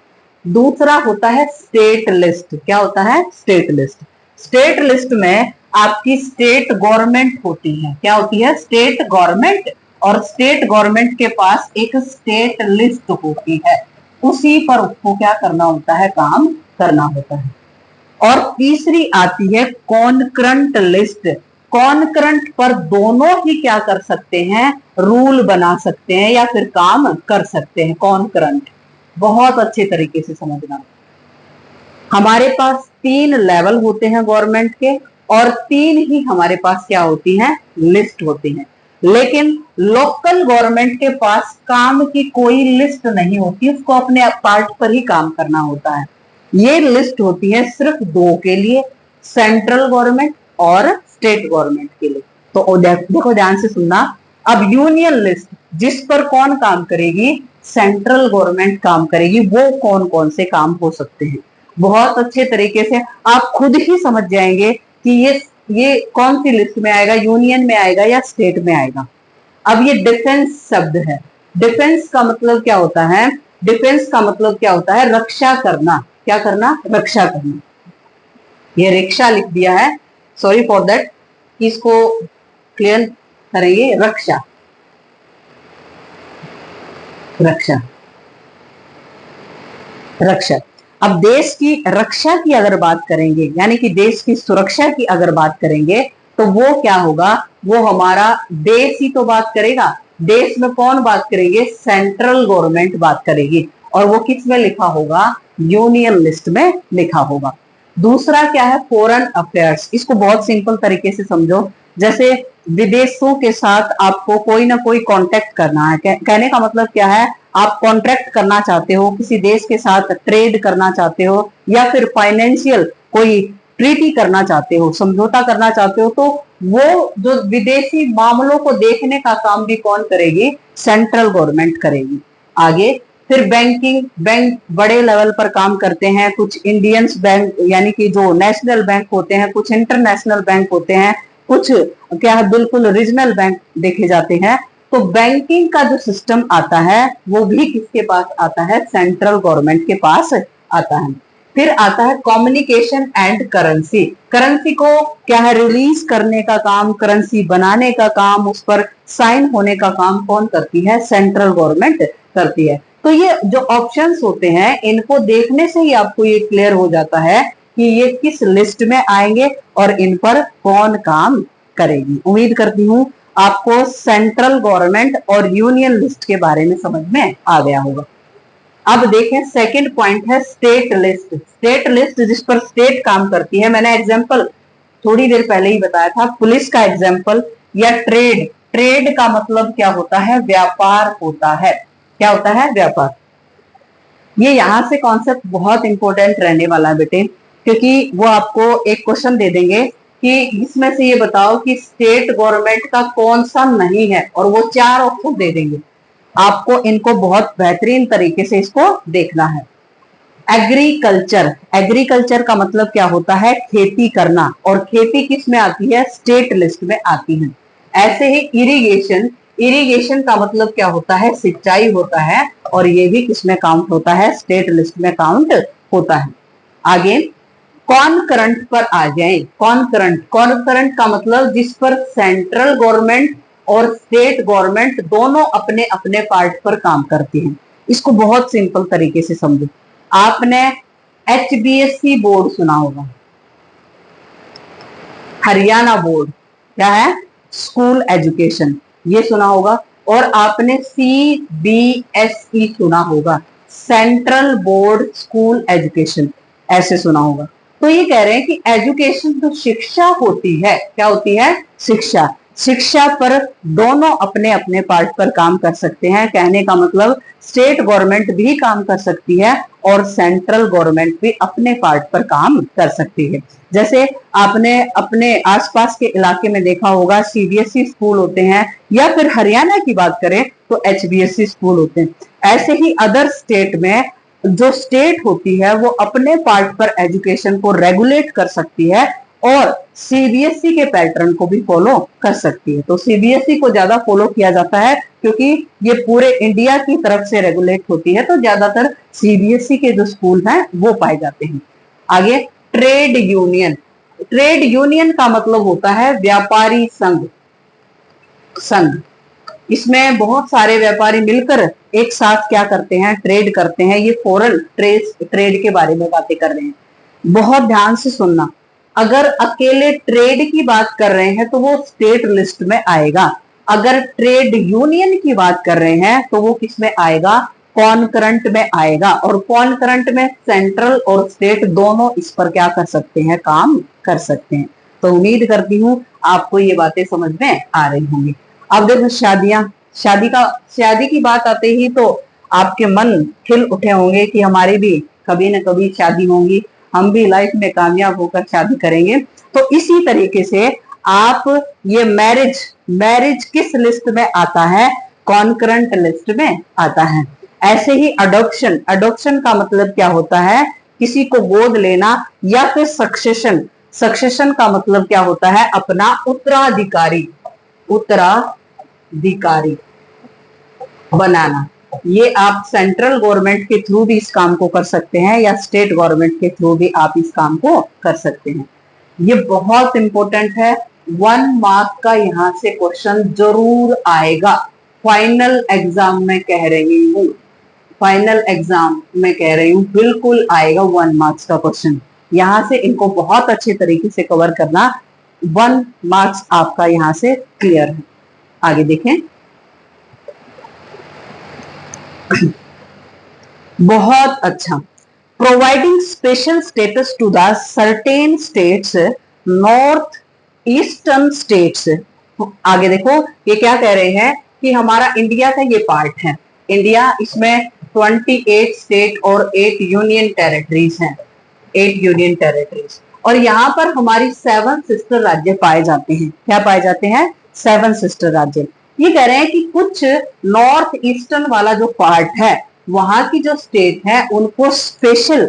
दूसरा होता है स्टेट लिस्ट। क्या होता है? State list. स्टेट लिस्ट में आपकी स्टेट गवर्नमेंट होती है। क्या होती है? State government. और स्टेट गवर्नमेंट के पास एक स्टेट लिस्ट होती है, उसी पर उसको क्या करना होता है? काम करना होता है। और तीसरी आती है कॉन्करेंट लिस्ट। कॉन्करेंट पर दोनों ही क्या कर सकते हैं? रूल बना सकते हैं या फिर काम कर सकते हैं। कॉन्करेंट बहुत अच्छे तरीके से समझना। हमारे पास 3 लेवल होते हैं गवर्नमेंट के और 3 ही हमारे पास क्या होती हैं? लिस्ट होती हैं। लेकिन लोकल गवर्नमेंट के पास काम की कोई लिस्ट नहीं होती, उसको अपने पार्ट पर ही काम करना होता है। ये लिस्ट होती है सिर्फ 2 के लिए, सेंट्रल गवर्नमेंट और स्टेट गवर्नमेंट के लिए। तो देखो ध्यान से सुनना, अब यूनियन लिस्ट जिस पर कौन काम करेगी, सेंट्रल गवर्नमेंट काम करेगी, वो कौन कौन से काम हो सकते हैं। बहुत अच्छे तरीके से आप खुद ही समझ जाएंगे कि ये कौन सी लिस्ट में आएगा, यूनियन में आएगा या स्टेट में आएगा। अब ये डिफेंस शब्द है। डिफेंस का मतलब क्या होता है, डिफेंस का मतलब क्या होता है, रक्षा करना। क्या करना, रक्षा करना। ये रिक्शा लिख दिया है, सॉरी फॉर दैट, इसको क्लियर करेंगे। रक्षा, रक्षा, रक्षा। अब देश की रक्षा की अगर बात करेंगे, यानी कि देश की सुरक्षा की अगर बात करेंगे, तो वो क्या होगा, वो हमारा देश ही तो बात करेगा। देश में कौन बात करेंगे, सेंट्रल गवर्नमेंट बात करेगी, और वो किस में लिखा होगा, यूनियन लिस्ट में लिखा होगा। दूसरा क्या है, फॉरेन अफेयर्स। इसको बहुत सिंपल तरीके से समझो। जैसे विदेशों के साथ आपको कोई ना कोई कांटेक्ट करना है, कहने का मतलब क्या है, आप कॉन्ट्रैक्ट करना चाहते हो, किसी देश के साथ ट्रेड करना चाहते हो, या फिर फाइनेंशियल कोई ट्रीटी करना चाहते हो, समझौता करना चाहते हो, तो वो जो विदेशी मामलों को देखने का काम भी कौन करेगी, सेंट्रल गवर्नमेंट करेगी। आगे फिर बैंकिंग, बैंक बड़े लेवल पर काम करते हैं। कुछ इंडियंस बैंक यानी कि जो नेशनल बैंक होते हैं, कुछ इंटरनेशनल बैंक होते हैं, कुछ क्या है बिल्कुल रीजनल बैंक देखे जाते हैं। तो बैंकिंग का जो सिस्टम आता है वो भी किसके पास आता है, सेंट्रल गवर्नमेंट के पास आता है। फिर आता है कम्युनिकेशन एंड करेंसी। करेंसी को क्या है, रिलीज करने का काम, करेंसी बनाने का काम, उस पर साइन होने का काम कौन करती है, सेंट्रल गवर्नमेंट करती है। तो ये जो ऑप्शंस होते हैं, इनको देखने से ही आपको ये क्लियर हो जाता है कि ये किस लिस्ट में आएंगे और इन पर कौन काम करेगी। उम्मीद करती हूँ आपको सेंट्रल गवर्नमेंट और यूनियन लिस्ट के बारे में समझ में आ गया होगा। अब देखें, सेकंड पॉइंट है स्टेट लिस्ट। स्टेट लिस्ट जिस पर स्टेट काम करती है। मैंने एग्जांपल थोड़ी देर पहले ही बताया था, पुलिस का एग्जांपल, या ट्रेड। ट्रेड का मतलब क्या होता है, व्यापार होता है। क्या होता है, व्यापार। ये यहां से कॉन्सेप्ट बहुत इंपॉर्टेंट रहने वाला है बेटे, क्योंकि वो आपको एक क्वेश्चन दे देंगे कि इसमें से ये बताओ कि स्टेट गवर्नमेंट का कौन सा नहीं है, और वो 4 ऑप्शन दे देंगे। आपको इनको बहुत बेहतरीन तरीके से इसको देखना है। एग्रीकल्चर, एग्रीकल्चर का मतलब क्या होता है, खेती करना, और खेती किस में आती है, स्टेट लिस्ट में आती है। ऐसे ही इरिगेशन, इरिगेशन का मतलब क्या होता है, सिंचाई होता है, और ये भी किसमें काउंट होता है, स्टेट लिस्ट में काउंट होता है। आगे कॉनकरेंट पर आ जाए। कॉनकरेंट, कॉनकरेंट का मतलब जिस पर सेंट्रल गवर्नमेंट और स्टेट गवर्नमेंट दोनों अपने अपने पार्ट पर काम करती हैं। इसको बहुत सिंपल तरीके से समझो। आपने HBSC बोर्ड सुना होगा, हरियाणा बोर्ड क्या है, स्कूल एजुकेशन, ये सुना होगा। और आपने CBSE सुना होगा, सेंट्रल बोर्ड स्कूल एजुकेशन, ऐसे सुना होगा। तो ये कह रहे हैं कि एजुकेशन जो शिक्षा होती है, क्या होती है, शिक्षा। शिक्षा पर दोनों अपने अपने पार्ट पर काम कर सकते हैं। कहने का मतलब स्टेट गवर्नमेंट भी काम कर सकती है और सेंट्रल गवर्नमेंट भी अपने पार्ट पर काम कर सकती है। जैसे आपने अपने आसपास के इलाके में देखा होगा, CBSE स्कूल होते हैं, या फिर हरियाणा की बात करें तो HBSC स्कूल होते हैं। ऐसे ही अदर स्टेट में जो स्टेट होती है वो अपने पार्ट पर एजुकेशन को रेगुलेट कर सकती है और CBSE के पैटर्न को भी फॉलो कर सकती है। तो CBSE को ज्यादा फॉलो किया जाता है क्योंकि ये पूरे इंडिया की तरफ से रेगुलेट होती है, तो ज्यादातर CBSE के जो स्कूल हैं वो पाए जाते हैं। आगे ट्रेड यूनियन। ट्रेड यूनियन का मतलब होता है व्यापारी संघ, संघ। इसमें बहुत सारे व्यापारी मिलकर एक साथ क्या करते हैं, ट्रेड करते हैं। ये फॉरेन ट्रेड के बारे में बातें कर रहे हैं, बहुत ध्यान से सुनना। अगर अकेले ट्रेड की बात कर रहे हैं तो वो स्टेट लिस्ट में आएगा। अगर ट्रेड यूनियन की बात कर रहे हैं तो वो किस में आएगा, कॉनकरेंट में आएगा। और कॉनकरेंट में सेंट्रल और स्टेट दोनों इस पर क्या कर सकते हैं, काम कर सकते हैं। तो उम्मीद करती हूँ आपको ये बातें समझ में आ रही होंगी। अब देखो शादियां, शादी की बात आते ही तो आपके मन खिल उठे होंगे कि हमारी भी कभी न कभी शादी होंगी, हम भी लाइफ में कामयाब होकर शादी करेंगे। तो इसी तरीके से आप ये मैरिज, मैरिज किस लिस्ट में आता है? कॉन्करेंट लिस्ट में आता है। ऐसे ही अडॉप्शन, अडॉप्शन का मतलब क्या होता है? किसी को गोद लेना। या फिर सक्सेशन, सक्सेशन का मतलब क्या होता है? अपना उत्तराधिकारी, उत्तराधिकारी बनाना। ये आप सेंट्रल गवर्नमेंट के थ्रू भी इस काम को कर सकते हैं या स्टेट गवर्नमेंट के थ्रू भी आप इस काम को कर सकते हैं। ये बहुत इंपॉर्टेंट है, 1 मार्क का यहां से क्वेश्चन जरूर आएगा। फाइनल एग्जाम में कह रही हूं, फाइनल एग्जाम में कह रही हूं, बिल्कुल आएगा 1 मार्क्स का क्वेश्चन। यहां से इनको बहुत अच्छे तरीके से कवर करना, 1 मार्क्स आपका यहां से क्लियर है। आगे देखें। बहुत अच्छा। Providing special status to the certain states, north eastern states. आगे देखो, ये क्या कह रहे हैं कि हमारा इंडिया का ये पार्ट है। इंडिया, इसमें 28 स्टेट और 8 यूनियन टेरिटरीज हैं, 8 यूनियन टेरिटरीज। और यहाँ पर हमारी 7 सिस्टर राज्य पाए जाते हैं। क्या पाए जाते हैं? 7 सिस्टर राज्य। ये कह रहे हैं कि कुछ नॉर्थ ईस्टर्न वाला जो पार्ट है, वहां की जो स्टेट है, उनको स्पेशल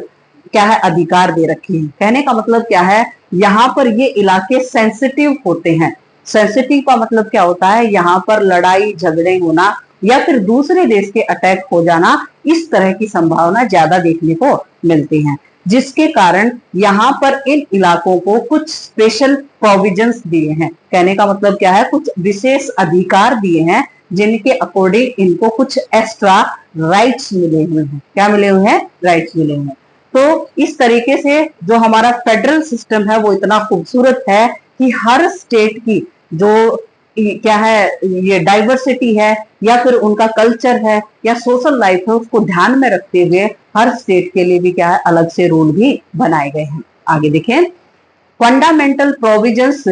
क्या है, अधिकार दे रखे हैं। कहने का मतलब क्या है? यहाँ पर ये इलाके सेंसिटिव होते हैं। सेंसिटिव का मतलब क्या होता है? यहाँ पर लड़ाई झगड़े होना या फिर दूसरे देश के अटैक हो जाना, इस तरह की संभावना ज्यादा देखने को मिलती है, जिसके कारण यहाँ पर इन इलाकों को कुछ स्पेशल प्रोविजंस दिए हैं। कहने का मतलब क्या है? कुछ विशेष अधिकार दिए हैं, जिनके अकॉर्डिंग इनको कुछ एक्स्ट्रा राइट्स मिले हुए हैं। क्या मिले हुए हैं? राइट्स मिले हुए हैं। तो इस तरीके से जो हमारा फेडरल सिस्टम है वो इतना खूबसूरत है कि हर स्टेट की जो क्या है, ये डाइवर्सिटी है या फिर उनका कल्चर है या सोशल लाइफ है, उसको ध्यान में रखते हुए हर स्टेट के लिए भी क्या है, अलग से रूल भी बनाए गए हैं। आगे देखें। Fundamental provisions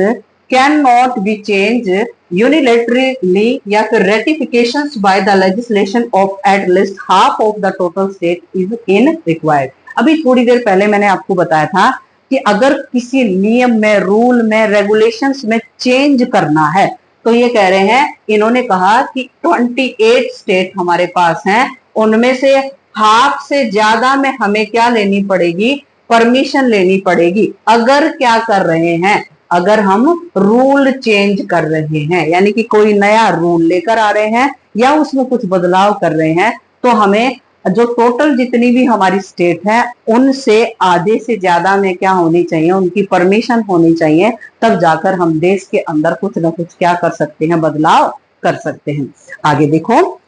can not be change unilaterally या फिर ratifications by the legislation of at least half of the total state is in required. अभी थोड़ी देर पहले मैंने आपको बताया था कि अगर किसी नियम में, रूल में, रेगुलेशंस में चेंज करना है, तो ये कह रहे हैं, इन्होंने कहा कि 28 स्टेट हमारे पास हैं, उनमें से हाफ से ज्यादा में हमें क्या लेनी पड़ेगी? परमिशन लेनी पड़ेगी। अगर क्या कर रहे हैं? अगर हम रूल चेंज कर रहे हैं, यानी कि कोई नया रूल लेकर आ रहे हैं या उसमें कुछ बदलाव कर रहे हैं, तो हमें जो टोटल जितनी भी हमारी स्टेट है, उनसे आधे से ज्यादा में क्या होनी चाहिए? उनकी परमिशन होनी चाहिए। तब जाकर हम देश के अंदर कुछ ना कुछ क्या कर सकते हैं? बदलाव कर सकते हैं। आगे देखो।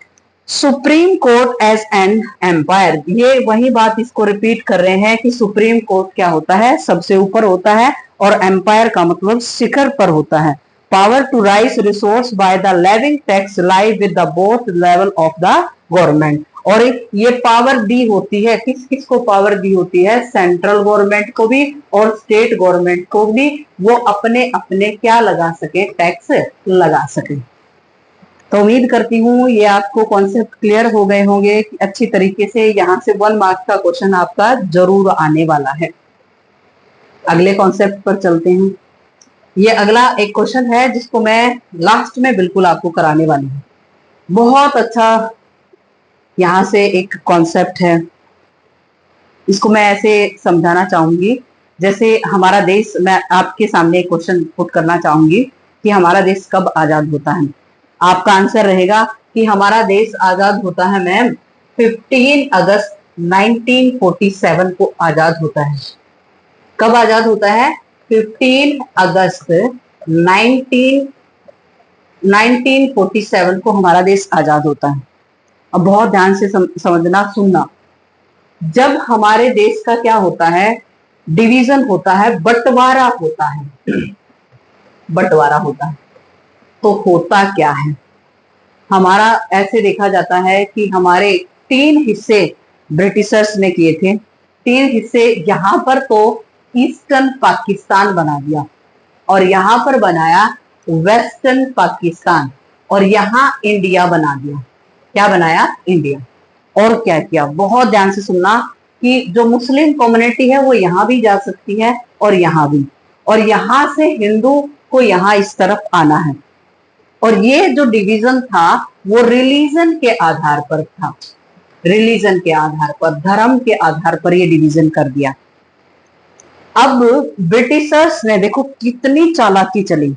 Supreme court as an umpire, ये वही बात इसको रिपीट कर रहे हैं कि सुप्रीम कोर्ट क्या होता है? सबसे ऊपर होता है, और एम्पायर का मतलब शिखर पर होता है। Power to raise resource by the levying tax lie with the both level of the government. और ये पावर दी होती है, किस किस को पावर दी होती है? सेंट्रल गवर्नमेंट को भी और स्टेट गवर्नमेंट को भी, वो अपने अपने क्या लगा सके? टैक्स लगा सके। तो उम्मीद करती हूँ ये आपको कॉन्सेप्ट क्लियर हो गए होंगे कि अच्छी तरीके से। यहाँ से 1 मार्क्स का क्वेश्चन आपका जरूर आने वाला है। अगले कॉन्सेप्ट पर चलते हैं। ये अगला एक क्वेश्चन है जिसको मैं लास्ट में बिल्कुल आपको कराने वाली हूँ। बहुत अच्छा यहाँ से एक कॉन्सेप्ट है, इसको मैं ऐसे समझाना चाहूंगी जैसे हमारा देश, मैं आपके सामने एक क्वेश्चन पुट करना चाहूंगी कि हमारा देश कब आजाद होता है। आपका आंसर रहेगा कि हमारा देश आजाद होता है मैम 15 अगस्त 1947 को आजाद होता है। कब आजाद होता है? 15 अगस्त 1947 को हमारा देश आजाद होता है। अब बहुत ध्यान से समझना, सुनना। जब हमारे देश का क्या होता है? डिवीजन होता है, बंटवारा होता है, बंटवारा होता है। तो होता क्या है? हमारा ऐसे देखा जाता है कि हमारे 3 हिस्से ब्रिटिशर्स ने किए थे। 3 हिस्से यहाँ पर तो ईस्टर्न पाकिस्तान बना दिया, और यहाँ पर बनाया वेस्टर्न पाकिस्तान, और यहाँ इंडिया बना दिया। क्या बनाया? इंडिया। और क्या किया? बहुत ध्यान से सुनना कि जो मुस्लिम कम्युनिटी है वो यहाँ भी जा सकती है और यहाँ भी, और यहां से हिंदू को यहाँ इस तरफ आना है। और ये जो डिवीजन था वो रिलीजन के आधार पर था, रिलीजन के आधार पर, धर्म के आधार पर ये डिवीजन कर दिया। अब ब्रिटिशर्स ने देखो कितनी चालाकी चली,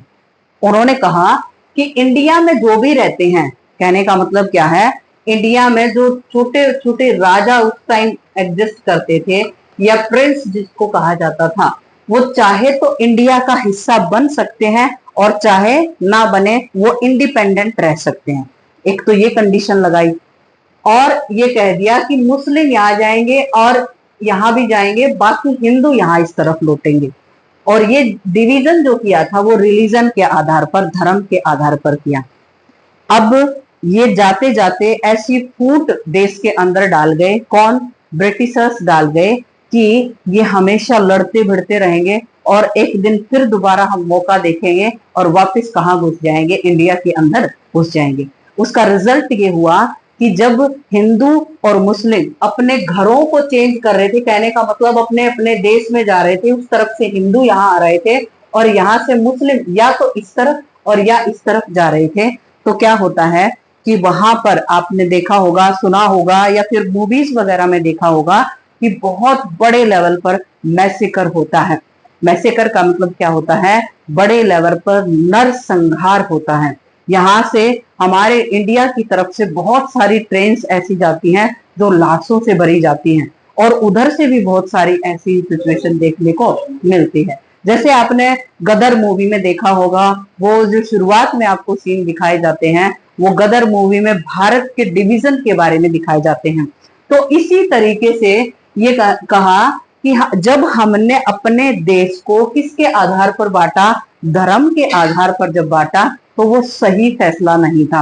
उन्होंने कहा कि इंडिया में जो भी रहते हैं, कहने का मतलब क्या है, इंडिया में जो छोटे छोटे राजा उस टाइम एग्जिस्ट करते थे या प्रिंस जिसको कहा जाता था, वो चाहे तो इंडिया का हिस्सा बन सकते हैं और चाहे ना बने, वो इंडिपेंडेंट रह सकते हैं। एक तो ये कंडीशन लगाई और ये कह दिया कि मुस्लिम यहाँ जाएंगे और यहाँ भी जाएंगे, बाकी हिंदू यहाँ इस तरफ लौटेंगे। और ये डिवीजन जो किया था वो रिलीजन के आधार पर, धर्म के आधार पर किया। अब ये जाते जाते ऐसी फूट देश के अंदर डाल गए, कौन, ब्रिटिशर्स डाल गए, कि ये हमेशा लड़ते भिड़ते रहेंगे और एक दिन फिर दोबारा हम मौका देखेंगे और वापस कहाँ घुस जाएंगे, इंडिया के अंदर घुस जाएंगे। उसका रिजल्ट ये हुआ कि जब हिंदू और मुस्लिम अपने घरों को चेंज कर रहे थे, कहने का मतलब अपने अपने देश में जा रहे थे, उस तरफ से हिंदू यहाँ आ रहे थे और यहाँ से मुस्लिम या तो इस तरफ और या इस तरफ जा रहे थे, तो क्या होता है कि वहां पर आपने देखा होगा, सुना होगा या फिर मूवीज वगैरह में देखा होगा कि बहुत बड़े लेवल पर मैसेकर होता है। मैसेकर का मतलब क्या होता है, बड़े लेवल पर नरसंहार होता है। यहाँ से हमारे इंडिया की तरफ से बहुत सारी ट्रेन्स ऐसी जाती हैं जो लाशों से भरी जाती हैं और उधर से भी बहुत सारी ऐसी सिचुएशन देखने को मिलती है। जैसे आपने गदर मूवी में देखा होगा, वो जो शुरुआत में आपको सीन दिखाए जाते हैं वो गदर मूवी में भारत के डिवीजन के बारे में दिखाए जाते हैं। तो इसी तरीके से ये कहा कि जब हमने अपने देश को किसके आधार पर बांटा, धर्म के आधार पर जब बांटा, तो वो सही फैसला नहीं था।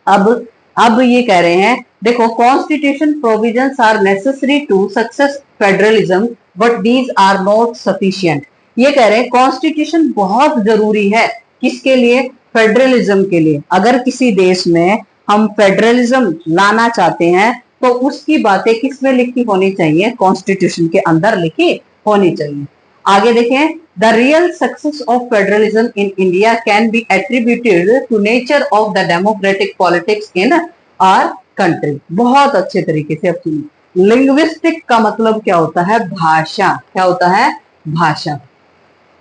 अब ये कह रहे हैं, देखो, constitution provisions are necessary to success federalism but these are not sufficient. ये कह रहे हैं कॉन्स्टिट्यूशन बहुत जरूरी है, किसके लिए, फेडरलिज्म के लिए। अगर किसी देश में हम फेडरलिज्म लाना चाहते हैं तो उसकी बातें किस में लिखी होनी चाहिए, कॉन्स्टिट्यूशन के अंदर लिखी होनी चाहिए। आगे देखें, the real success of federalism in India can be attributed to nature of the democratic politics in our country. बहुत अच्छे तरीके से अब सुनिए, लिंग्विस्टिक का मतलब क्या होता है, भाषा। क्या होता है, भाषा।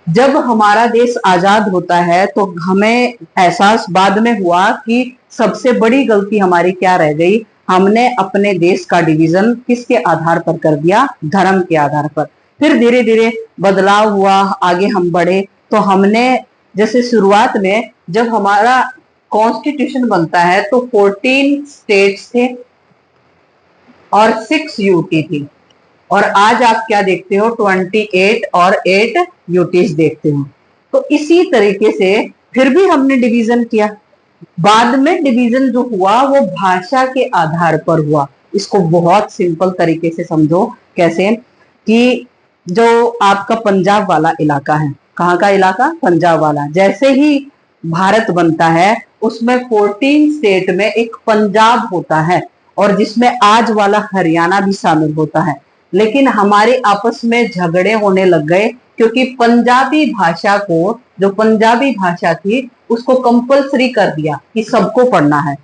जब हमारा देश आजाद होता है तो हमें एहसास बाद में हुआ कि सबसे बड़ी गलती हमारी क्या रह गई, हमने अपने देश का डिवीजन किसके आधार पर कर दिया, धर्म के आधार पर। फिर धीरे धीरे बदलाव हुआ, आगे हम बढ़े, तो हमने जैसे शुरुआत में जब हमारा कॉन्स्टिट्यूशन बनता है तो 14 स्टेट्स थे और 6 यूटी थी, और आज आप क्या देखते हो, 28 और 8 यूटीज देखते हो। तो इसी तरीके से फिर भी हमने डिवीजन किया। बाद में डिवीजन जो हुआ वो भाषा के आधार पर हुआ। इसको बहुत सिंपल तरीके से समझो, कैसे कि जो आपका पंजाब वाला इलाका है, कहाँ का इलाका, पंजाब वाला, जैसे ही भारत बनता है उसमें 14 स्टेट में एक पंजाब होता है और जिसमें आज वाला हरियाणा भी शामिल होता है। लेकिन हमारे आपस में झगड़े होने लग गए क्योंकि पंजाबी भाषा को, जो पंजाबी भाषा थी उसको कंपलसरी कर दिया कि सबको पढ़ना है।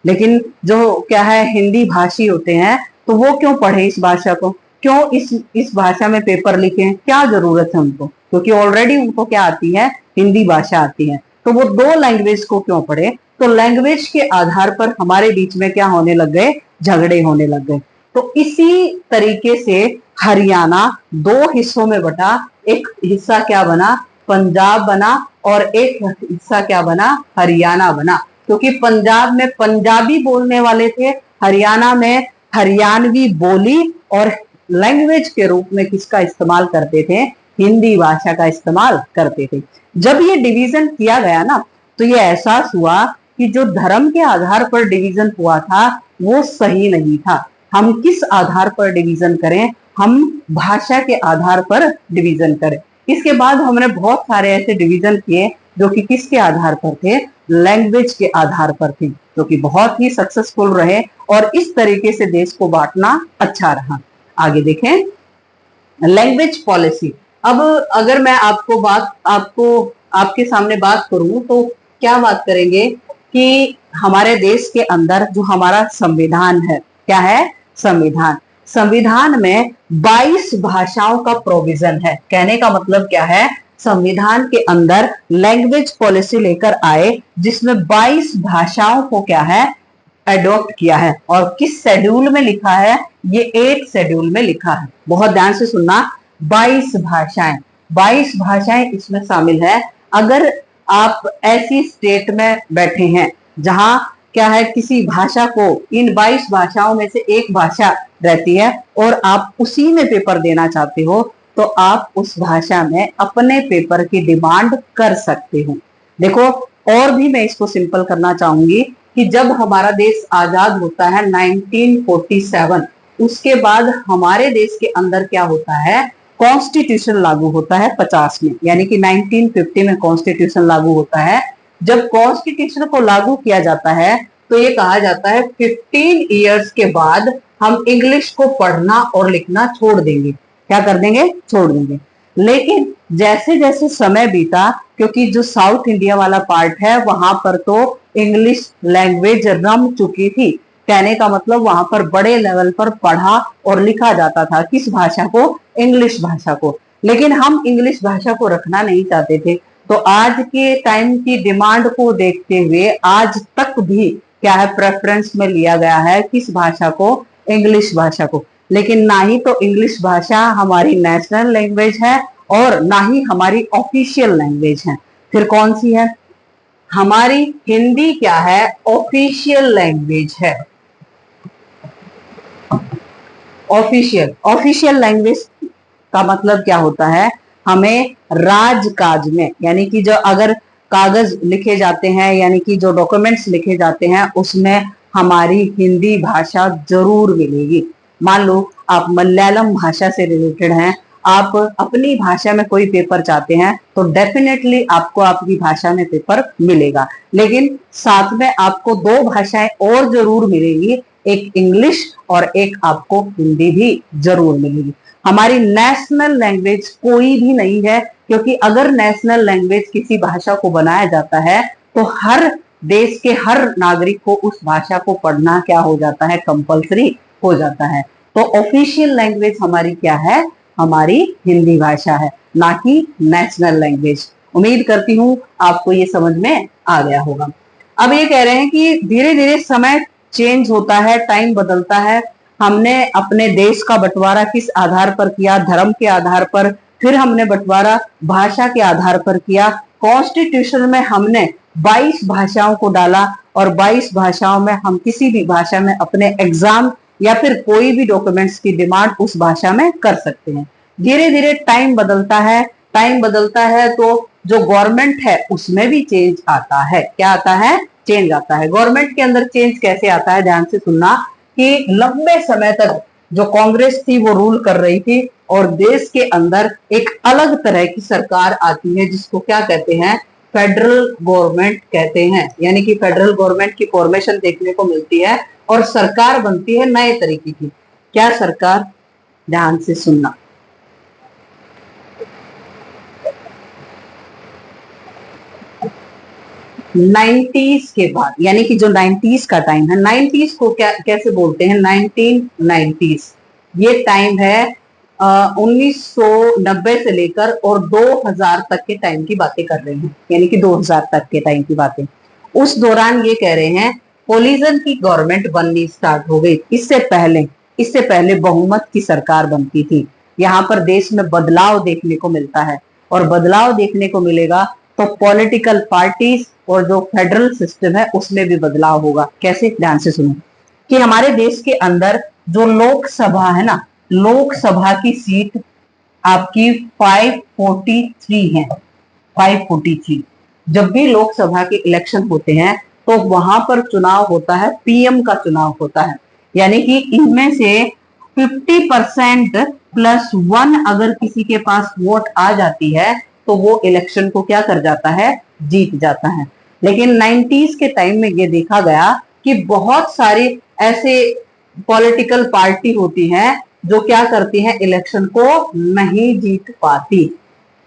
लेकिन जो क्या है, हिंदी भाषी होते हैं तो वो क्यों पढ़े इस भाषा को, क्यों इस भाषा में पेपर लिखे, क्या जरूरत है उनको, क्योंकि ऑलरेडी उनको क्या आती है, हिंदी भाषा आती है। तो वो दो लैंग्वेज को क्यों पढ़े, तो लैंग्वेज के आधार पर हमारे बीच में क्या होने लग गए, झगड़े होने लग गए। तो इसी तरीके से हरियाणा 2 हिस्सों में बटा, एक हिस्सा क्या बना, पंजाब बना, और एक हिस्सा क्या बना, हरियाणा बना। क्योंकि पंजाब में पंजाबी बोलने वाले थे, हरियाणा में हरियाणवी बोली और लैंग्वेज के रूप में किसका इस्तेमाल करते थे, हिंदी भाषा का इस्तेमाल करते थे। जब ये डिवीजन किया गया ना, तो ये एहसास हुआ कि जो धर्म के आधार पर डिवीजन हुआ था वो सही नहीं था। हम किस आधार पर डिवीजन करें, हम भाषा के आधार पर डिवीजन करें। इसके बाद हमने बहुत सारे ऐसे डिवीजन किए जो कि किसके आधार पर थे, लैंग्वेज के आधार पर थे, जो कि बहुत ही सक्सेसफुल रहे और इस तरीके से देश को बांटना अच्छा रहा। आगे देखें, लैंग्वेज पॉलिसी। अब अगर मैं आपको आपके सामने बात करूं तो क्या बात करेंगे कि हमारे देश के अंदर जो हमारा संविधान है, क्या है? संविधान। संविधान में 22 भाषाओं का प्रोविजन है। कहने का मतलब क्या है? संविधान के अंदर लैंग्वेज पॉलिसी लेकर आए जिसमें 22 भाषाओं को क्या है? एडॉप्ट किया है। और किस शेड्यूल में लिखा है? ये 8 शेड्यूल में लिखा है। बहुत ध्यान से सुनना, 22 भाषाएं, 22 भाषाएं इसमें शामिल है। अगर आप ऐसी स्टेट में बैठे हैं जहां क्या है, किसी भाषा को, इन 22 भाषाओं में से एक भाषा रहती है और आप उसी में पेपर देना चाहते हो, तो आप उस भाषा में अपने पेपर की डिमांड कर सकते हो। देखो, और भी मैं इसको सिंपल करना चाहूंगी कि जब हमारा देश आजाद होता है 1947, उसके बाद हमारे देश के अंदर क्या होता है? कॉन्स्टिट्यूशन लागू होता है 50 में, यानी कि 1950 में कॉन्स्टिट्यूशन लागू होता है। जब कॉन्स्टिट्यूशन को लागू किया जाता है तो ये कहा जाता है 15 इयर्स के बाद हम इंग्लिश को पढ़ना और लिखना छोड़ देंगे। क्या कर देंगे? छोड़ देंगे। लेकिन जैसे जैसे समय बीता, क्योंकि जो साउथ इंडिया वाला पार्ट है वहां पर तो इंग्लिश लैंग्वेज रम चुकी थी। कहने का मतलब वहां पर बड़े लेवल पर पढ़ा और लिखा जाता था। किस भाषा को? इंग्लिश भाषा को। लेकिन हम इंग्लिश भाषा को रखना नहीं चाहते थे। तो आज के टाइम की डिमांड को देखते हुए आज तक भी क्या है, प्रेफरेंस में लिया गया है किस भाषा को? इंग्लिश भाषा को। लेकिन ना ही तो इंग्लिश भाषा हमारी नेशनल लैंग्वेज है और ना ही हमारी ऑफिशियल लैंग्वेज है। फिर कौन सी है? हमारी हिंदी क्या है? ऑफिशियल लैंग्वेज है। ऑफिशियल लैंग्वेज का मतलब क्या होता है? हमें राजकाज में, यानी कि जो अगर कागज लिखे जाते हैं, यानी कि जो डॉक्यूमेंट्स लिखे जाते हैं, उसमें हमारी हिंदी भाषा जरूर मिलेगी। मान लो आप मलयालम भाषा से रिलेटेड हैं, आप अपनी भाषा में कोई पेपर चाहते हैं तो डेफिनेटली आपको आपकी भाषा में पेपर मिलेगा। लेकिन साथ में आपको 2 भाषाएं और जरूर मिलेगी, एक इंग्लिश और एक आपको हिंदी भी जरूर मिलेगी। हमारी नेशनल लैंग्वेज कोई भी नहीं है, क्योंकि अगर नेशनल लैंग्वेज किसी भाषा को बनाया जाता है तो हर देश के हर नागरिक को उस भाषा को पढ़ना क्या हो जाता है? कंपलसरी हो जाता है। तो ऑफिशियल लैंग्वेज हमारी क्या है? हमारी हिंदी भाषा है, ना कि नेशनल लैंग्वेज। उम्मीद करती हूं आपको ये समझ में आ गया होगा। अब ये कह रहे हैं कि धीरे धीरे समय चेंज होता है, टाइम बदलता है। हमने अपने देश का बंटवारा किस आधार पर किया? धर्म के आधार पर। फिर हमने बंटवारा भाषा के आधार पर किया। कॉन्स्टिट्यूशन में हमने 22 भाषाओं को डाला और 22 भाषाओं में हम किसी भी भाषा में अपने एग्जाम या फिर कोई भी डॉक्यूमेंट्स की डिमांड उस भाषा में कर सकते हैं। धीरे धीरे टाइम बदलता है, टाइम बदलता है तो जो गवर्नमेंट है उसमें भी चेंज आता है। क्या आता है? चेंज आता है। गवर्नमेंट के अंदर चेंज कैसे आता है? ध्यान से सुनना कि लंबे समय तक जो कांग्रेस थी वो रूल कर रही थी और देश के अंदर एक अलग तरह की सरकार आती है जिसको क्या कहते हैं? फेडरल गवर्नमेंट कहते हैं। यानी कि फेडरल गवर्नमेंट की फॉर्मेशन देखने को मिलती है और सरकार बनती है नए तरीके की। क्या सरकार? ध्यान से सुनना। नाइन्टीज के बाद, यानी कि जो 90s का टाइम है, 90s को क्या कैसे बोलते हैं? 1990s। ये टाइम है 1990 से लेकर और 2000 तक के टाइम की बातें कर रहे हैं, यानी कि 2000 तक के टाइम की बातें। उस दौरान ये कह रहे हैं कोलिजन की गवर्नमेंट बननी स्टार्ट हो गई। इससे पहले बहुमत की सरकार बनती थी। यहाँ पर देश में बदलाव देखने को मिलता है और बदलाव देखने को मिलेगा तो पॉलिटिकल पार्टीज और जो फेडरल सिस्टम है उसमें भी बदलाव होगा। कैसे? ध्यान से सुनो कि हमारे देश के अंदर जो लोकसभा है ना, लोकसभा की सीट आपकी 543 है। 543। जब भी लोकसभा के इलेक्शन होते हैं तो वहां पर चुनाव होता है, पीएम का चुनाव होता है। यानी कि इनमें से 50% प्लस 1 अगर किसी के पास वोट आ जाती है तो वो इलेक्शन को क्या कर जाता है? जीत जाता है। लेकिन 90s के टाइम में ये देखा गया कि बहुत सारे ऐसे पॉलिटिकल पार्टी होती हैं जो क्या करती हैं, इलेक्शन को नहीं जीत पाती,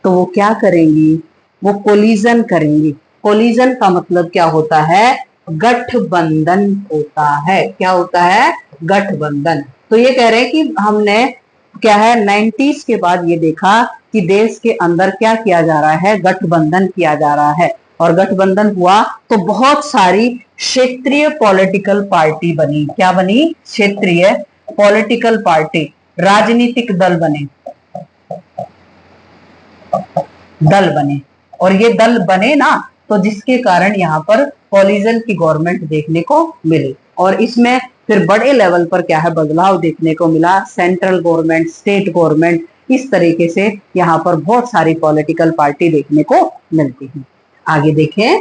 तो वो क्या करेंगी, वो कोलिजन करेंगी। कोलिजन का मतलब क्या होता है, गठबंधन होता है। क्या होता है, गठबंधन। तो ये कह रहे हैं कि हमने क्या है 90s के बाद ये देखा कि देश के अंदर क्या किया जा रहा है, गठबंधन किया जा रहा है। और गठबंधन हुआ तो बहुत सारी क्षेत्रीय पॉलिटिकल पार्टी बनी। क्या बनी, क्षेत्रीय पॉलिटिकल पार्टी, राजनीतिक दल बने, दल बने। और ये दल बने ना, तो जिसके कारण यहाँ पर कोलिजन की गवर्नमेंट देखने को मिली। और इसमें फिर बड़े लेवल पर क्या है, बदलाव देखने को मिला। सेंट्रल गवर्नमेंट, स्टेट गवर्नमेंट, इस तरीके से यहाँ पर बहुत सारी पॉलिटिकल पार्टी देखने को मिलती है। आगे देखें,